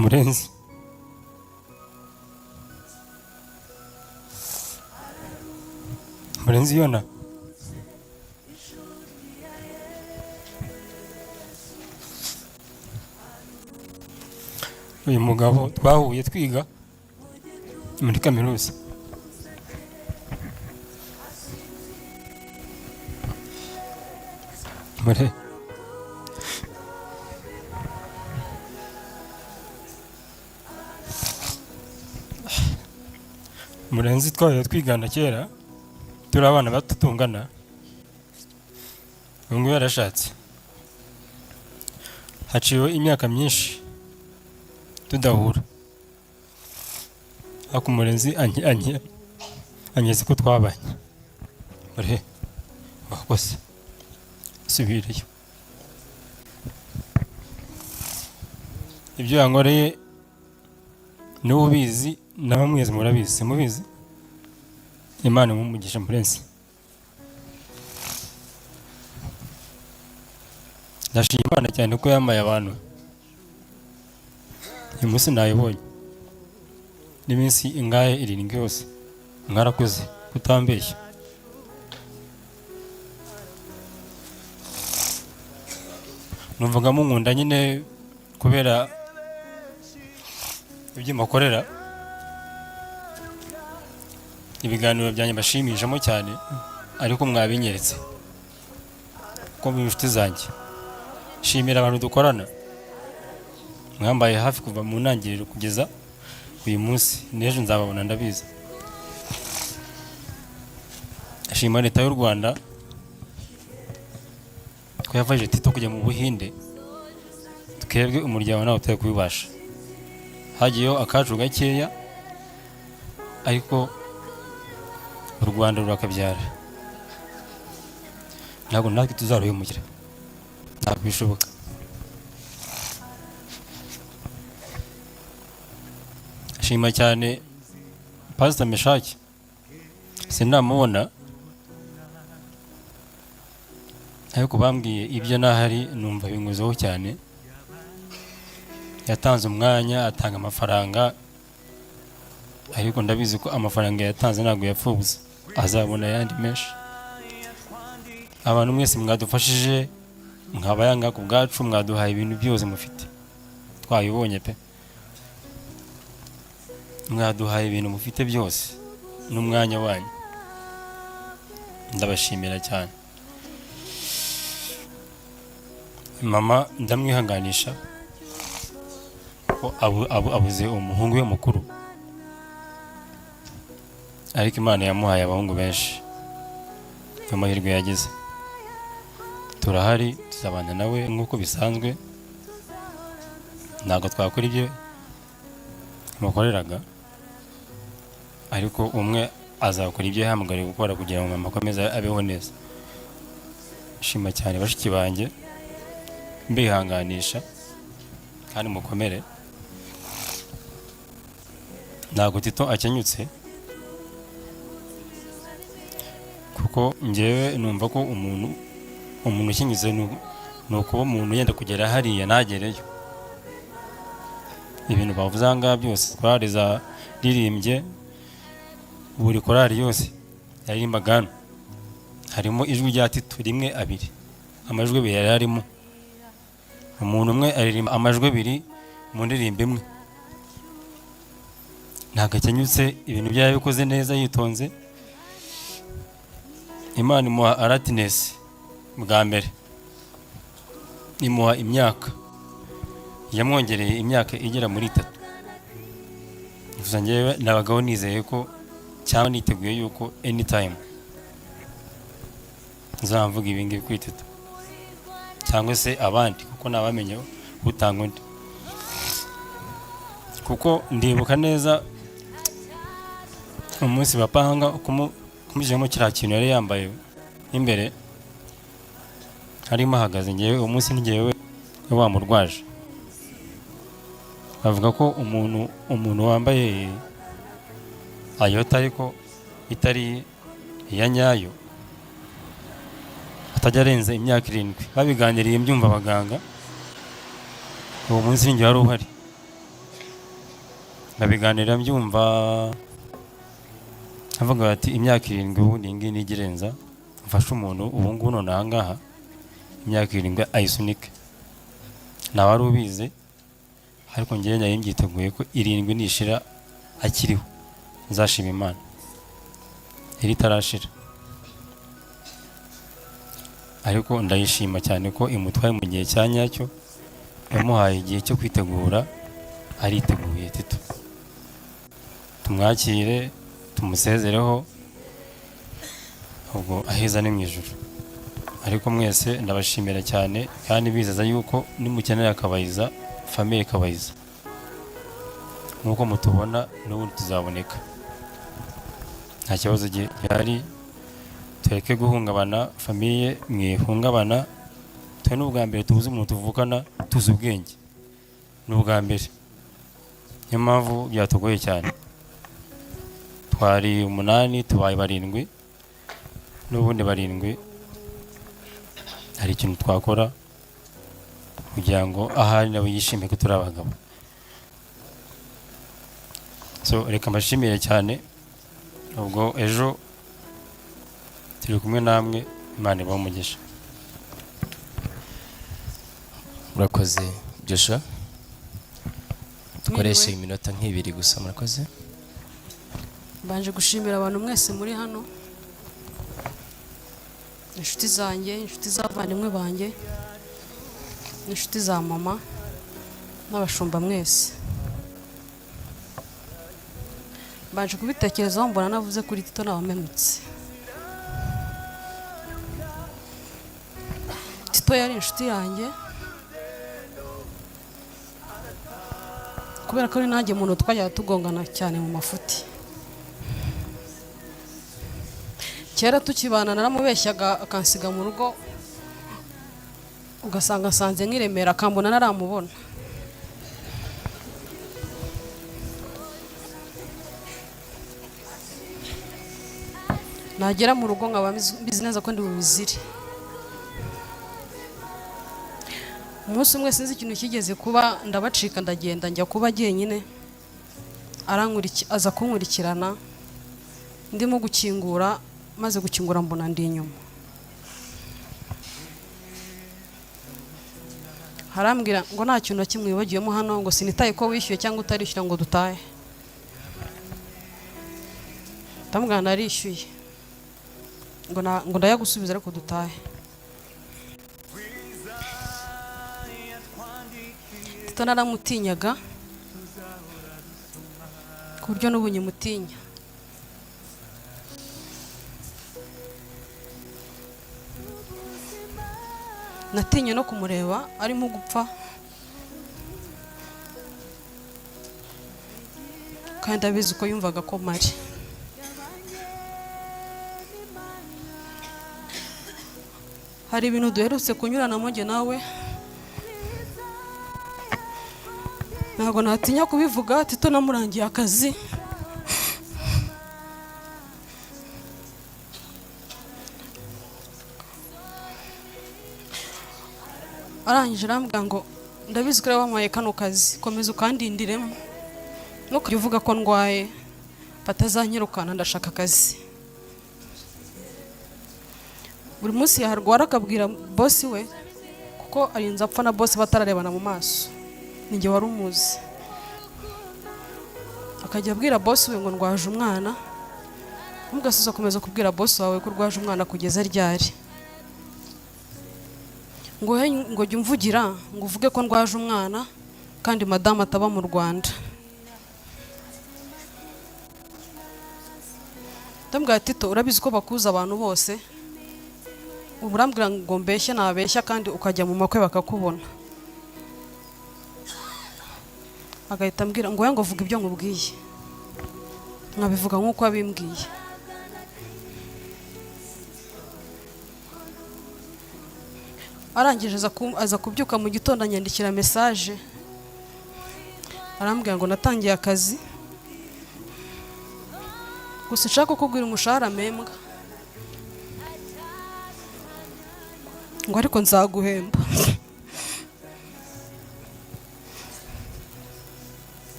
S6: Murenzi. Murenzi Yona, uyu mugabo twahuye twiga muri kaminuza. Murenzi twahuye twigana kera turi abana bato tungana, ubu ngubu yarashatse, haciwe imyaka myinshi tudahura, ariko Murenzi anyeze ko twabanye. Wakoze subireyo. Ibyo yankoreye niwe ubizi, nawe mwese murabizi. Simubizi? Imana imumugisha Murenzi. Ndashima Imana cyane ko yamaye abantu. Uyu munsi nayibonye n'iminsi ingahe 7 yose mwarakoze kutambeshya. Numvaga munkunda nyine kubera ibyo mukorera, ibiganiro byanjye bashimishamo cyane, ariko mwabinyeretse ko mu inshuti zanjye. Shimira abantu dukorana, mwambaye hafi kuva mu ntangiriro kugeza uyu munsi, n'ejo nzababona ndabizi. Ashima Leta y'u Rwanda ko yafashije Tito kujya mu Buhinde, twebwe umuryango nawe utari kubibasha. Hagiyeho akacu gakeya, ariko u Rwanda rurakabyara. Ntabwo natwe tuzaruhemukira, ntabwo bishoboka. Shima cyane Pastor Meshaki, sinamubona, ariko bambwiye ibyo nahari numva binguzeho cyane. Yatanze umwanya, atanga amafaranga, ariko ndabizi ko amafaranga yatanze ntabwo yapfubuze, azabona ayandi menshi. Abantu mwese mwadufashije, mwabayanga ku bwacu, mwaduhaye ibintu byose mufite, twabibonye pe. Mwaduhaye ibintu mufite byose n'umwanya wanyu, ndabashimira cyane. Mama ndamwihanganisha ko abuze umuhungu we mukuru, ariko Imana yamuhaye abahungu benshi. niyo mahirwe yagize. Turahari, tuzabana nawe nk'uko bisanzwe, ntabwo twakora ibyo mukoreraga, ariko umwe azakora ibyo yahamagariwe gukora kugira ngo mama akomeze abeho neza. Nshima cyane bashiki banjye, mbihanganisha kandi mukomere. Ntabwo Tito akenyutse, kuko njyewe numva ko umuntu ukenyutse ni ukuba umuntu yenda kugera hariya ntagereyo. Ibintu bavuze aha ngaha byose korali zaririmbye, buri korali yose yaririmbaga hano harimo ijwi rya Tito rimwe abiri, amajwi abiri yari arimo. Umuntu umwe aririmba amajwi abiri mu ndirimbo imwe. Ntabwo akenyutse, ibintu byayo bikoze neza yitonze. Imana imuha aratinesi bwa mbere, imuha imyaka, yamwongereye imyaka igera muri 3. Gusa njyewe nabagaho nizeye ko cyangwa niteguye yuko anytime nzamvuga ibi ngibi kuri Tito cyangwa se abandi, kuko nabamenye utanga undi. Kuko ndibuka neza umunsi bapanga kumujemo kiriya kintu yari yambaye imbere harimo ahagaze, njyewe umunsi njyewe wamurwaje. Bavuga ko umuntu wambaye ayota ariko itari iya nyayo atajya arenza imyaka 7. Babiganiriye mbyumva abaganga, uwo munsi njye wari uhari. Babiganira mbyumva, avuga ati imyaka 7 ubu ningi nigirenza, mfashe umuntu ubu ngubu none aha ngaha imyaka 7 ayisunike. Nawe wari ubizi, ariko njyewe nari mbyiteguye ko 7 nishira akiriho nzashima Imana, iri tarashira. Ariko ndayishima cyane ko imutwaye mu gihe cya nyacyo, yamuhaye igihe cyo kwitegura, ariteguye Tito. Tumwakire, tumusezereho, ubwo aheza ni mu ijuru. Ariko mwese ndabashimira cyane kandi bizeza yuko nimukenera Kabayiza, famille Kabayiza nkuko mutubona n'ubu tuzaboneka, nta kibazo gihari. Tureke guhungabana, famille mwihungabana. Twe n'ubwa mbere tubuze umuntu tuvukana tuzi ubwenge, n'ubwa mbere, niyo mpamvu byatugoye cyane. Twari 8 tubaye 7, n'ubundi 7. Hari ikintu twakora kugira ngo ahari nawe yishime ko turi abagabo. So reka mbashimire cyane, ubwo ejo turi kumwe namwe, Imana ibahe umugisha.
S1: Murakoze Joshua, dukoreshe iminota nk'ibiri gusa. Murakoze.
S2: Mbanje gushimira abantu mwese muri hano, inshuti zanjye, inshuti z'abavandimwe banjye, inshuti za mama n'abashumba mwese. Mbanje kubitekerezaho mbona navuze kuri Tito nabamenutse. Tito yari inshuti yanjye, kubera ko ari nanjye muntu twajya tugongana cyane mu mafuti. Kera tukibana naramubeshyaga akansiga mu rugo, ugasanga nsanze nk'iremera akambona naramubona. Nagera mu rugo nkaba mbizi neza ko ndi bubizire. Umunsi umwe sinzi ikintu kigeze kuba, ndabacika ndagenda njya kuba jyenyine, aza kunkurikirana, ndimo gukingura, maze gukingura mbona ndi inyuma. Harambwira ngo nta kintu na kimwe wibagiyemo hano, ngo sinitaye ko wishyuye cyangwa utarishyura ngo dutahe. Ndamubwira narishyuye, ngo ndayagusubiza ariko dutahe. Tito naramutinyaga ku buryo n'ubu nyimutinya. natinye no kumureba arimo gupfa, kandi abizi ko yumvaga ko mari. Hari ibintu duherutse kunyuranamo njye nawe, ntabwo natinya kubivuga. Tito namurangiye akazi, arangije arambwira ngo ndabizi ko wampaye kano kazi, komeza ukandindiremo, ntukajye uvuga ko ndwaye batazanyirukana, ndashaka akazi. Buri munsi yaharwara akabwira bosi we, kuko arinze apfa na bosi batararebana mu maso, ninjye wari umuzi. Akajya abwira bosi we ngo ndwaje umwana, mugasubiza komeza kubwira bosi wawe ko urwaje umwana kugeza ryari, ngo jya umvugira ngo uvuge ko ndwaje umwana kandi madamu ataba mu Rwanda. Ndambwira Tito, urabizi ko bakuza abantu bose, ubu urambwira ngo mbeshya nabeshya kandi ukajya mu makwe bakakubona. Agahita ambwira ngo ngo vuga ibyo nkubwiye, nkabivuga nk'uko abimbwiye. Arangije aza kubyuka mu gitondo anyandikira message, arambwira ngo natangiye akazi, gusa nshaka kukubwira umushahara mpembwa, ngo ariko nzaguhemba.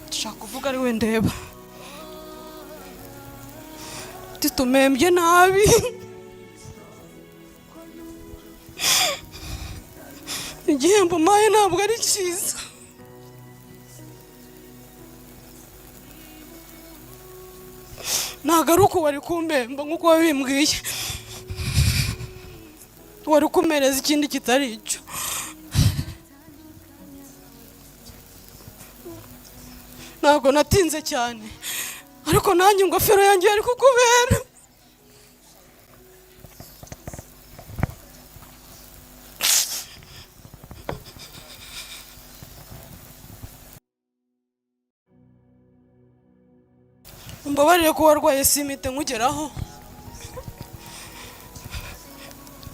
S2: Nshaka kuvuga ari we ndeba. Titumembye nabi, igihembo maye ntabwo ari cyiza. Ntabwo ari uko wari kumbemba nk'uko wabimbwiye, wari kumereza ikindi kitari icyo. Ntabwo natinze cyane, ariko nanjye ingofero yanjye yari kukubera. Mbabarire ko warwaye simite nkugeraho,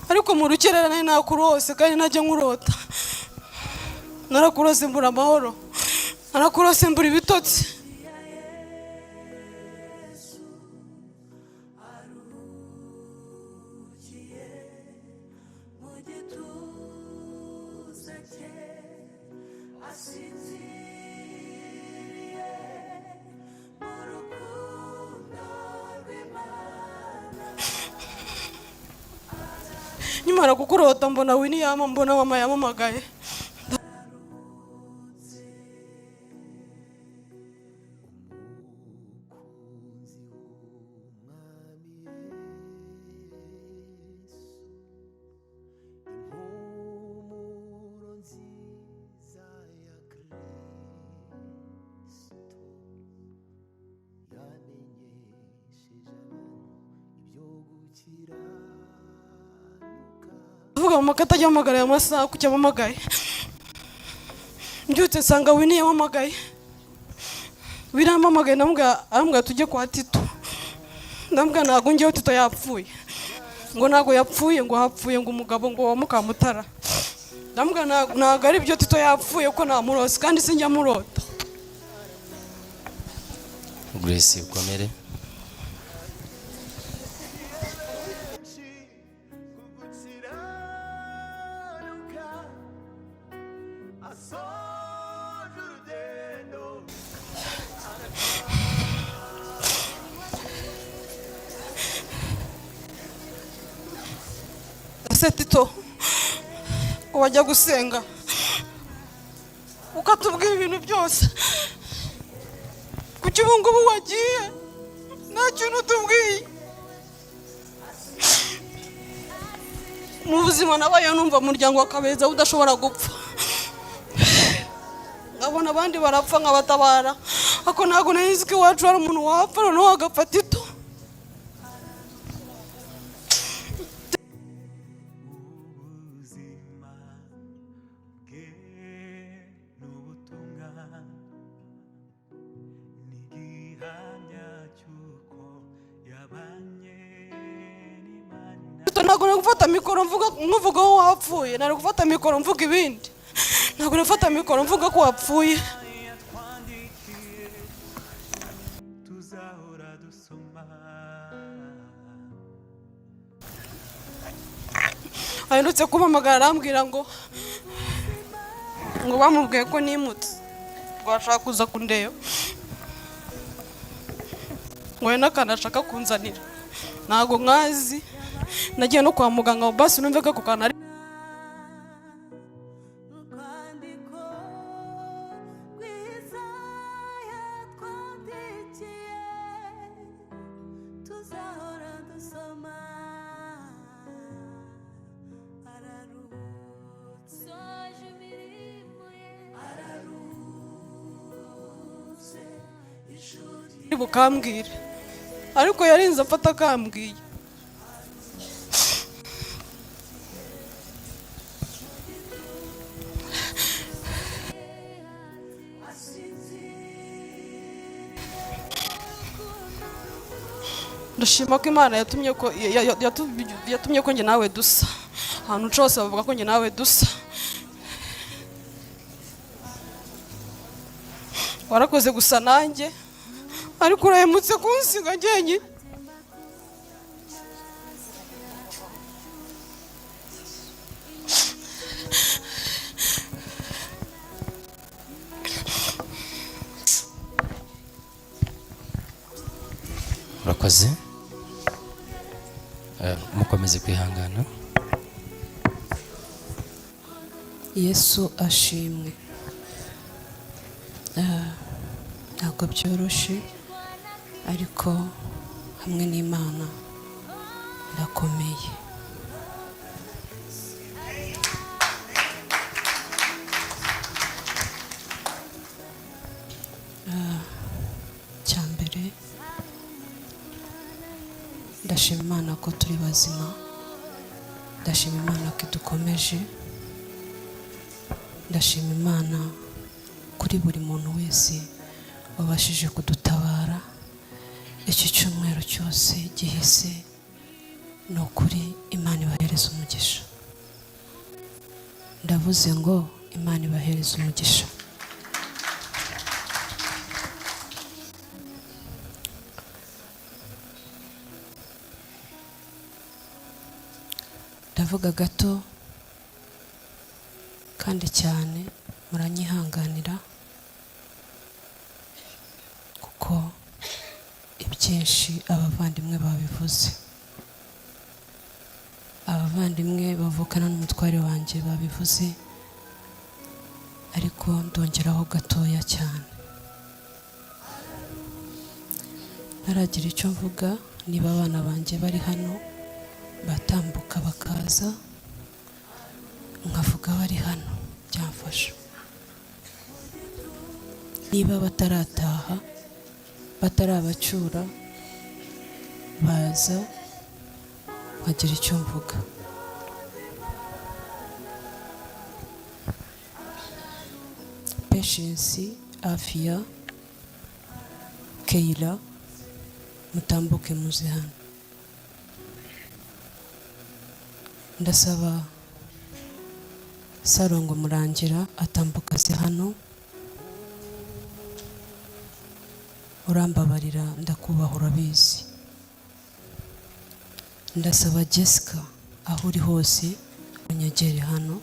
S2: ariko mu rukerera nari nakurose kandi najya nkurota. Narakurose mbura amahoro, narakurose mbura ibitotsi. Nyimara kukurota mbona Winnie mbona mama yamamagaye. Vuga mama katajya amagara ya masaha kucya amamagaye. Mbyutse nsanga Winnie yamamagaye. Biramamagaye ndambwira tujye kwa Tito. Ndambwira ntago ngiye Tito yapfuye. Ngo ntago yapfuye, ngo hapfuye ngo umugabo ngo wa Mukamutara. Ndambwira ntago ari byo Tito yapfuye ko namurose kandi sinjya murota.
S1: Grace ukomere.
S2: Tito, wajya gusenga ukatubwira ibintu byose, kuki ubu ngubu wagiye nta kintu utubwiye? Mu buzima nabaye numva umuryango wa Kabeza udashobora gupfa, nkabona abandi barapfa nkabatabara, ako ntago nari ko iwacu hari umuntu wapfa noneho agapfa Tito. ntabwo nari gufata mikoro mvuga ko wapfuye, nari gufata mikoro mvuga ibindi, ntabwo nari gufata mikoro mvuga ko wapfuye. Aherutse kumpamagara arambwira ngo bamubwiye ko nimutse, bashaka kuza kundeba, ngo hari n'akantu ashaka kunzanira, ntabwo nkazi. Nagiye no kwa muganga ngo basi numve ko ako kantu ari bukambwire, ariko yarinze afata akambwiye. Ndashima ko Imana yatumye ko njye nawe dusa, ahantu hose bavuga ko njye nawe dusa. Warakoze gusa nanjye, ariko urahemutse kunsiga njyenyine.
S1: Urakoze, mukomeze kwihangana.
S2: Yesu ashimwe. Ntabwo byoroshye, ariko hamwe n'Imana ndakomeye. Cyambere ndashima Imana ko turi bazima, ndashima Imana ko idukomeje, ndashima Imana kuri buri muntu wese wabashije kudutabara iki cyumweru cyose gihise. Ni ukuri Imana ibahereza umugisha, ndavuze ngo Imana ibahereza umugisha. Ndavuga gato kandi cyane, muranyihanganira kuko ibyinshi abavandimwe babivuze, abavandimwe bavukana n'umutware wanjye babivuze, ariko ndongeraho gatoya cyane. Ntaragira icyo mvuga, niba abana banjye bari hano batambuka bakaza nkavuga bari hano byamfasha. Niba batarataha, batarabacyura, baza nkagira icyo mvuga. Patience, Afia, Keila, mutambuke muze hano. Ndasaba Sarongo Murangira atambuka aze hano. Urambabarira, ndakubaha, urabizi. Ndasaba Jessica aho uri hose unyegere hano.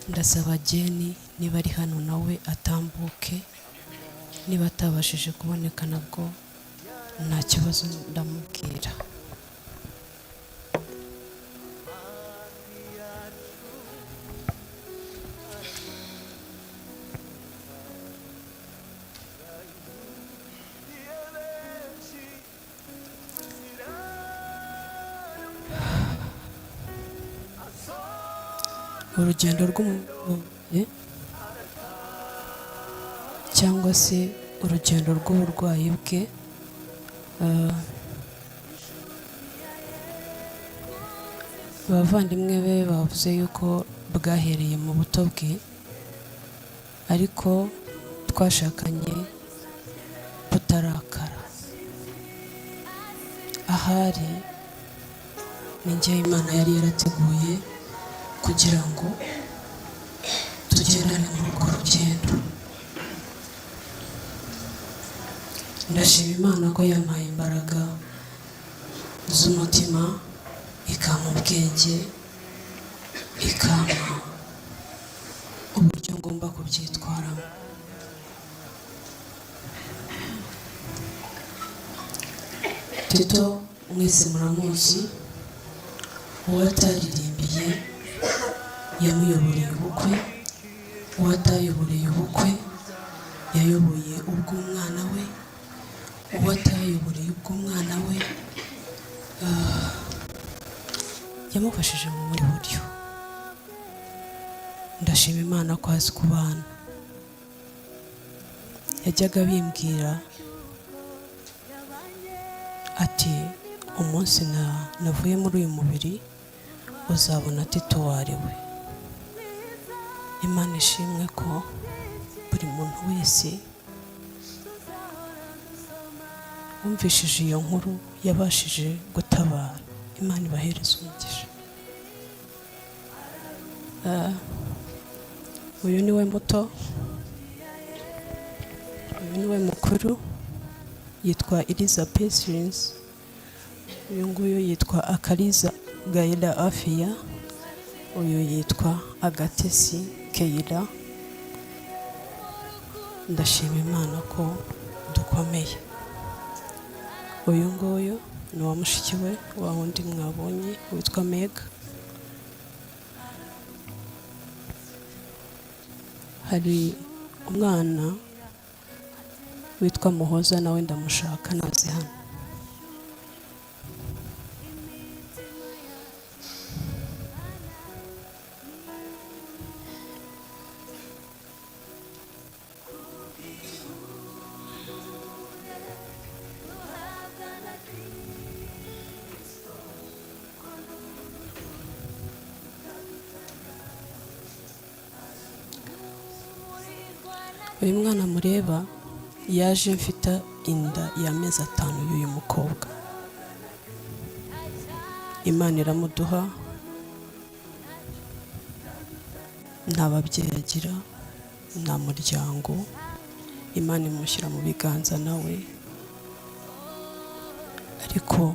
S2: Ndasaba Jenny niba ari hano nawe atambuke, niba atabashije kuboneka nabwo nta kibazo ndamubwira. Urugendo rw'umuntu cyangwa se urugendo rw'uburwayi bwe, abavandimwe be bavuze yuko bwahereye mu buto bwe, ariko twashakanye tutarakara. Ahari ni njye Imana yari yarateguye kugira ngo tugendane muri urwo rugendo. Ndashima Imana ko yampaye imbaraga z'umutima, ikampa ubwenge, ikampa uburyo ngomba kubyitwaramo. Tito mwese muramuzi, uwataririmbiye yamuyoboreye ubukwe, uwatayoboreye ubukwe yayoboye ubw'umwana we, uwatayoboreye ubw'umwana we yamufashije mu buri buryo. Ndashima Imana ko azi kubana. Yajyaga bimbwira ati umunsi navuye muri uyu mubiri uzabona Tito wari we. Imana ishimwe ko buri muntu wese wumvishije iyo nkuru yabashije gutabara. Imana ibahereza umugisha. Uyu ni we muto, uyu ni we mukuru, yitwa Eliza Patience, uyu nguyu yitwa Akariza Gaila Afia, uyu yitwa Agatesi Keira. Ndashima Imana ko dukomeye. Uyu nguyu ni wa mushiki we, wa wundi mwabonye witwa Mega. Hari umwana witwa Muhoza, nawe ndamushaka nazi hano. Uyu mwana mureba yaje mfite inda y'amezi 5 y'uyu mukobwa. Imana iramuduha, nta babyeyi agira, nta muryango. Imana imushyira mu biganza nawe, ariko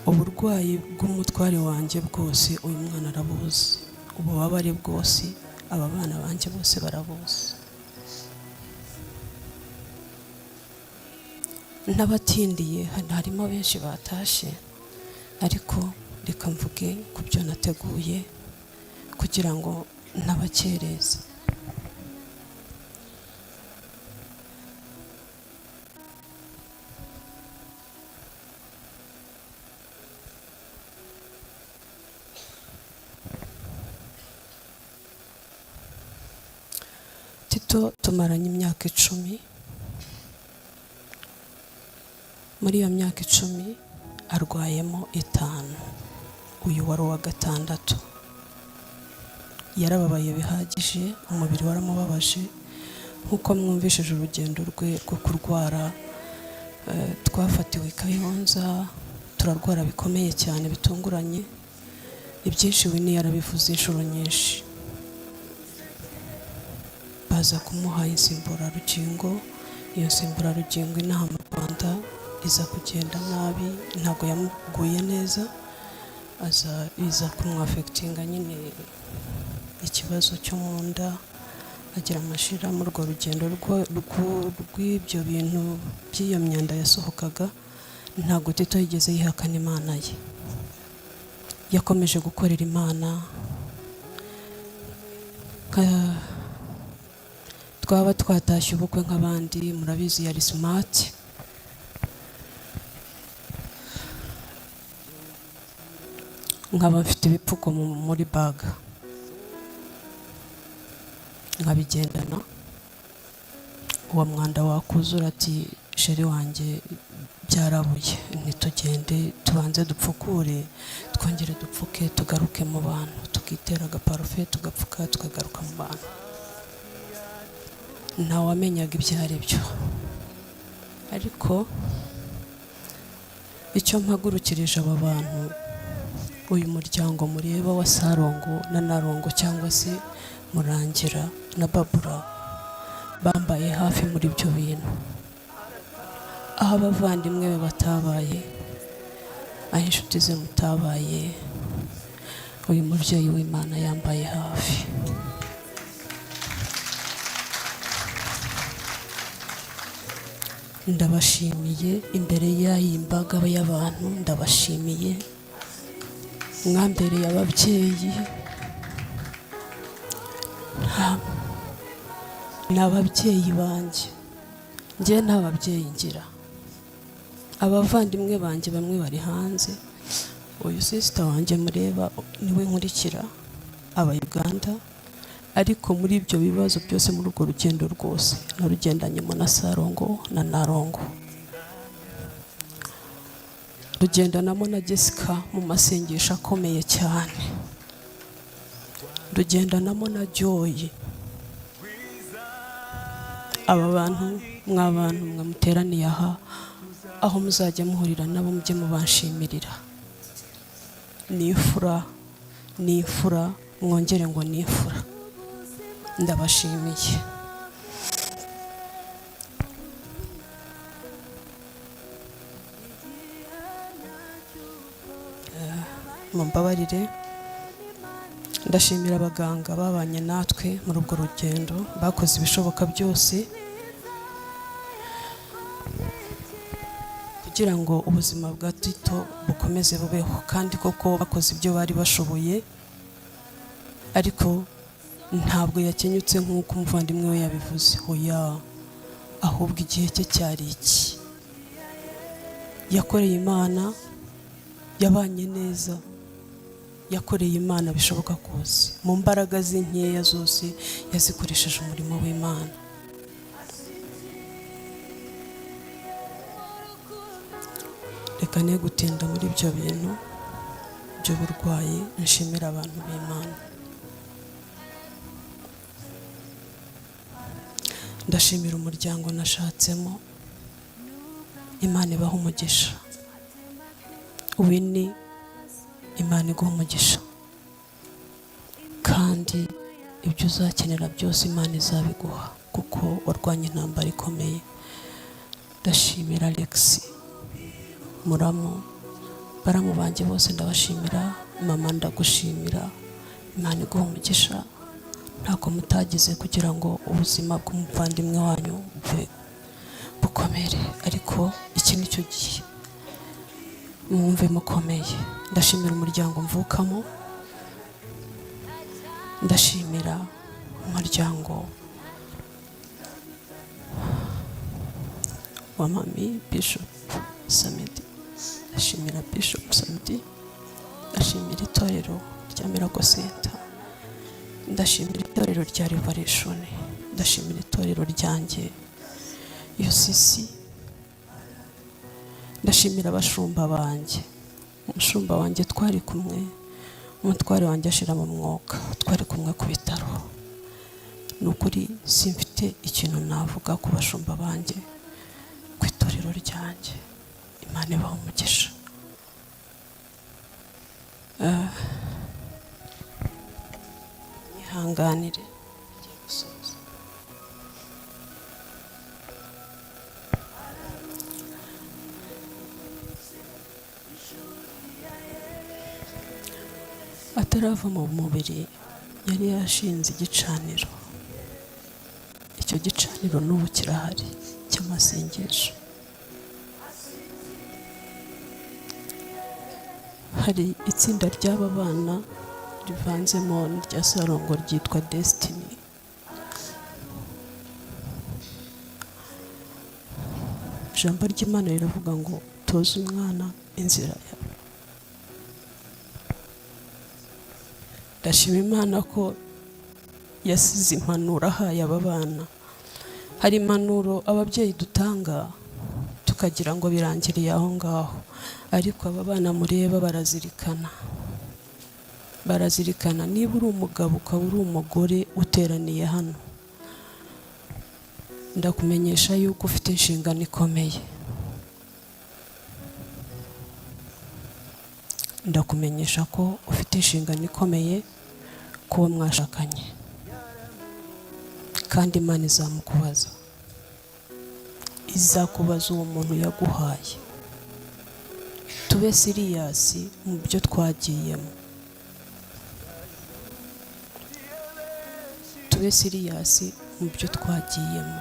S2: uburwayi bw'umutware wanjye bwose uyu mwana arabuzi, ububabare bwose aba bana banjye bose barabuzi. N'abatindiye harimo benshi batashe, ariko reka mvuge ku byo nateguye kugira ngo ntabakereze. Tito tumaranye imyaka 10. Muri iyo myaka 10 arwayemo 5, uyu wari uwa 6. Yarababaye bihagije, umubiri waramubabaje. Nkuko mwumvishije urugendo rwe rwo kurwara, twafatiwe i Kayonza, turarwara bikomeye cyane bitunguranye. Ibyinshi Winnie yarabivuze inshuro nyinshi. Baza kumuha insimburarugingo, iyo nsimburarugingo inaha mu Rwanda iza kugenda nabi, ntabwo yamuguye neza, iza kumwafekitinga nyine ikibazo cyo mu nda, agira amashira. Muri urwo rugendo rw'ibyo bintu by'iyo myanda yasohokaga, ntabwo Tito yigeze yihakana Imana ye. Yakomeje gukorera Imana. Twaba twatashye ubukwe nk'abandi, murabizi yari smart. Nkaba mfite ibipfuko muri baga, nkabigendana. Uwo mwanda wakuzura ati sheri wanjye byarabuye, ntitugende tubanze dupfukure, twongere dupfuke tugaruke mu bantu, tukitera agaparufe tugapfuka tukagaruka mu bantu. ntawamenyaga ibyo ari byo, ariko icyo mpagurukirije aba bantu, uyu muryango mureba wa Sarongo na Narongo cyangwa se Murangira na Babura bambaye hafi muri ibyo bintu, aho abavandimwe be batabaye, aho inshuti ze mutabaye, uyu mubyeyi w'Imana yambaye hafi. Ndabashimiye imbere y'iyi mbaga y'abantu, ndabashimiye mwambereye ababyeyi, ni ababyeyi banjye, njye nta babyeyi ngira, abavandimwe banjye bamwe bari hanze, uyu sisita wanjye mureba niwe nkurikira aba Uganda, ariko muri ibyo bibazo byose muri urwo rugendo rwose narugendanyemo na Sarongo na Narongo, rugendanamo na Jessica mu masengesho akomeye cyane, rugendanamo na Joy. Aba bantu mw'abantu mwe muteraniye aha, aho muzajya muhurira nabo mujye mubanshimirira, ni imfura, mwongere ngo ni imfura. Ndabashimiye. Mumbabarire, ndashimira abaganga babanye natwe muri urwo rugendo, bakoze ibishoboka byose kugira ngo ubuzima bwa Tito bukomeze bubeho, kandi koko bakoze ibyo bari bashoboye, ariko ntabwo yakenyutse nk'uko umuvandimwe we yabivuze, oya, ahubwo igihe cye cyari iki. Yakoreye Imana, yabanye neza, yakoreye Imana bishoboka kose, mu mbaraga ze nkeya zose yazikoresheje umurimo w'Imana. Reka ne gutinda muri ibyo bintu by'uburwayi, nshimira abantu b'Imana. Ndashimira umuryango nashatsemo, Imana ibaha umugisha. Winnie, Imana iguha umugisha, kandi ibyo uzakenera byose Imana izabiguha, kuko warwanye intambara ikomeye. Ndashimira Alex, Muramu, baramu banjye bose ndabashimira. Mama ndagushimira, Imana iguha umugisha, ntako mutagize kugira ngo ubuzima bw'umuvandimwe wanyu bukomere, ariko iki ni cyo gihe, mwumve mukomeye. Ndashimira umuryango mvukamo, ndashimira umuryango wa Mami Bishop Samedi, ndashimira Bishop Samedi, ndashimira itorero rya Miracle Center, ndashimira itorero rya Revelation, ndashimira itorero ryanjye UCC, ndashimira abashumba banjye, umushumba wanjye twari kumwe, umutware wanjye ashira mu mwuka, twari kumwe ku bitaro. Ni ukuri simfite ikintu navuga ku bashumba banjye, ku itorero ryanjye. Imana ibaha umugisha. Nihanganire ngiye gusoza. Atarava mu mubiri yari yashinze igicaniro, icyo gicaniro n'ubu kirahari cy'amasengesho. Hari itsinda ry'aba bana rivanzemo n'irya Sarongo ryitwa Destiny. Ijambo ry'Imana riravuga ngo toza umwana inzira yawe. Ndashima Imana ko yasize impanuro ahaye aba bana. Hari impanuro ababyeyi dutanga tukagira ngo birangiriye aho ngaho, ariko aba bana mureba barazirikana. Niba uri umugabo ukaba uri umugore uteraniye hano, ndakumenyesha yuko ufite inshingano ikomeye. Ndakumenyesha ko ufite inshingano ikomeye kuba mwashakanye, kandi Imana izamukubaza, izakubaza uwo muntu yaguhaye. Tube siriyasi mu byo twagiyemo, tube siriyasi mu byo twagiyemo.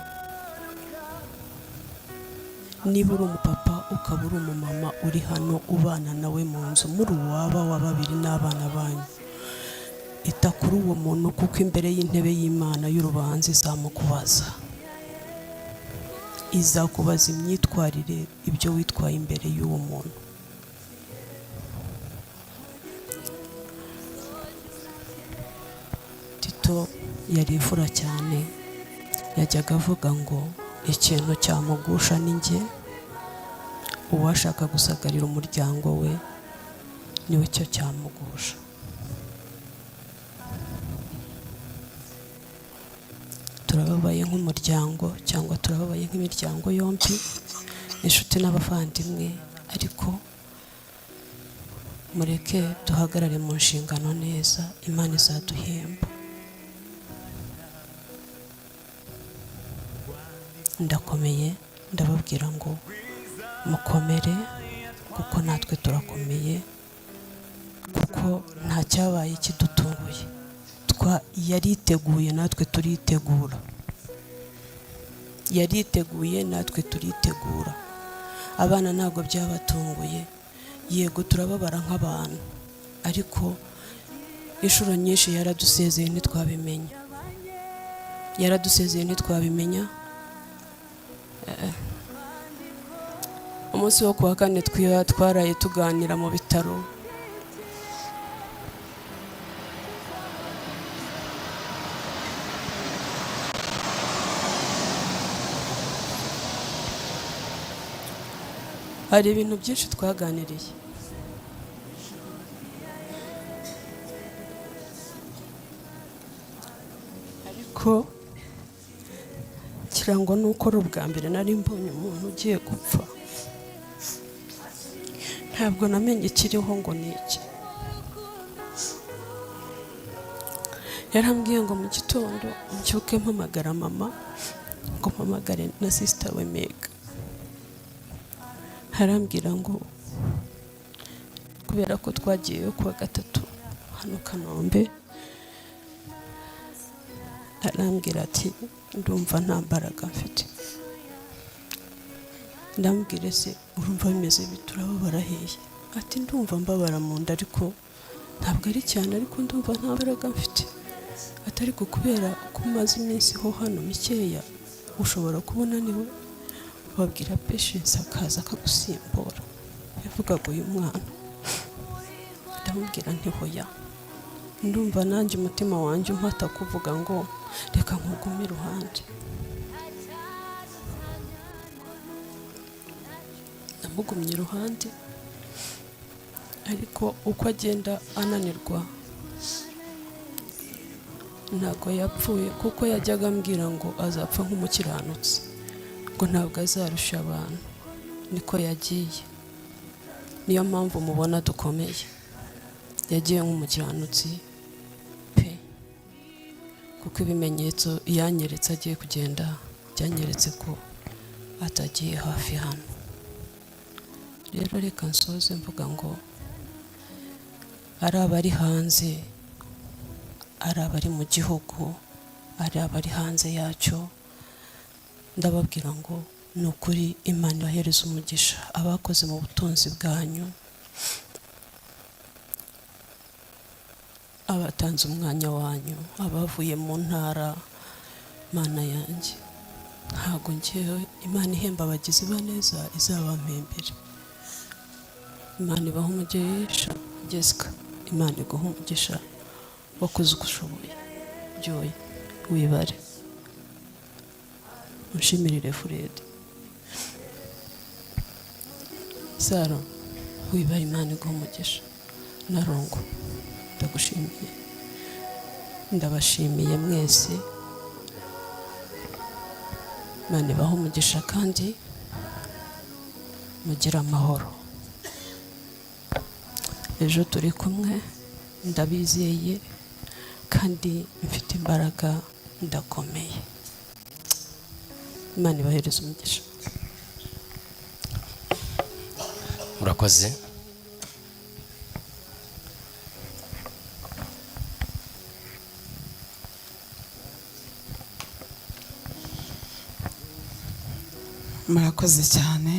S2: Niba uri umupapa ukaba uri umumama uri hano ubana nawe mu nzu, muri uwaba wa babiri n'abana banyu, ita kuri uwo muntu, kuko imbere y'intebe y'Imana y'urubanza izamukubaza. Izakubaza imyitwarire, ibyo witwaye imbere y'uwo muntu. Tito yari imfura cyane, yajyaga avuga ngo ikintu cyamugusha ni njye, uwashaka gusagarira umuryango we niwe cyo cyamugusha. Turababaye nk'umuryango, cyangwa turababaye nk'imiryango yombi, inshuti n'abavandimwe, ariko mureke duhagarare mu nshingano neza, Imana izaduhemba. Ndakomeye, ndababwira ngo mukomere, kuko natwe turakomeye, kuko nta cyabaye kidutunguye. Yariteguye, natwe turitegura. Yariteguye, natwe turitegura. Abana ntabwo byabatunguye, yego turababara nk'abantu, ariko inshuro nyinshi yaradusezeye ntitwabimenya. Yaradusezeye ntitwabimenya. Umunsi wo kuwa kane twaraye tuganira mu bitaro, hari ibintu byinshi twaganiriye. Ariko kirango nuko ari ubwa mbere nari mbonye umuntu ugiye gupfa. Ntabwo namenye ikiriho ngo ni iki. Yarambwiye ngo mu gitondo mbyuke mpamagara mama, ngo mpamagare na sister we Mega. Harambwira ngo kubera ko twagiye kuwa gatatu hano Kanombe, arambwira ati ndumva nta mbaraga mfite. Ndambwire se urumva bimeze biturababara hehe? Ati ndumva mbabara mu nda, ariko ntabwo ari cyane, ariko ndumva nta mbaraga mfite. Atari ko kubera ko maze iminsi ho hano mikeya, ushobora kubona niwe babwira Patience akaza akagusimbura. Yavugaga uyu mwana. Ndamubwira nti hoya, ndumva nanjye umutima wanjye umpata kuvuga ngo reka nkugume iruhande. Namugumye iruhande, ariko uko agenda ananirwa ntabwo yapfuye, kuko yajyaga ambwira ngo azapfa nk'umukiranutsi, ngo ntabwo azarusha abantu. Niko yagiye. Niyo mpamvu mubona dukomeye. Yagiye nk'umukiranutsi pe, kuko ibimenyetso yanyeretse agiye kugenda byanyeretse ko atagiye hafi hano. Rero reka nsoze mvuga ngo ari abari hanze, ari abari mu gihugu, ari abari hanze yacyo, ndababwira ngo ni ukuri Imana ibahereza umugisha. Abakoze mu butunzi bwanyu, abatanze umwanya wanyu, abavuye mu ntara, Mana yanjye, ntabwo ngewe Imana ihemba abagizi ba neza izabampembere. Imana ibaha umugisha. Jessica, Imana iguha umugisha, wakoze uko ushoboye. Joy, wibare. Mushimirire Fred. Sara, wibare, Imana iguha umugisha. Na Rongo, ndagushimiye. Ndabashimiye mwese.
S7: Imana ibahe umugisha kandi mugire amahoro. Ejo turi kumwe, ndabizeye kandi mfite imbaraga, ndakomeye. Imana ibahereze umugisha.
S1: murakoze.
S8: murakoze cyane.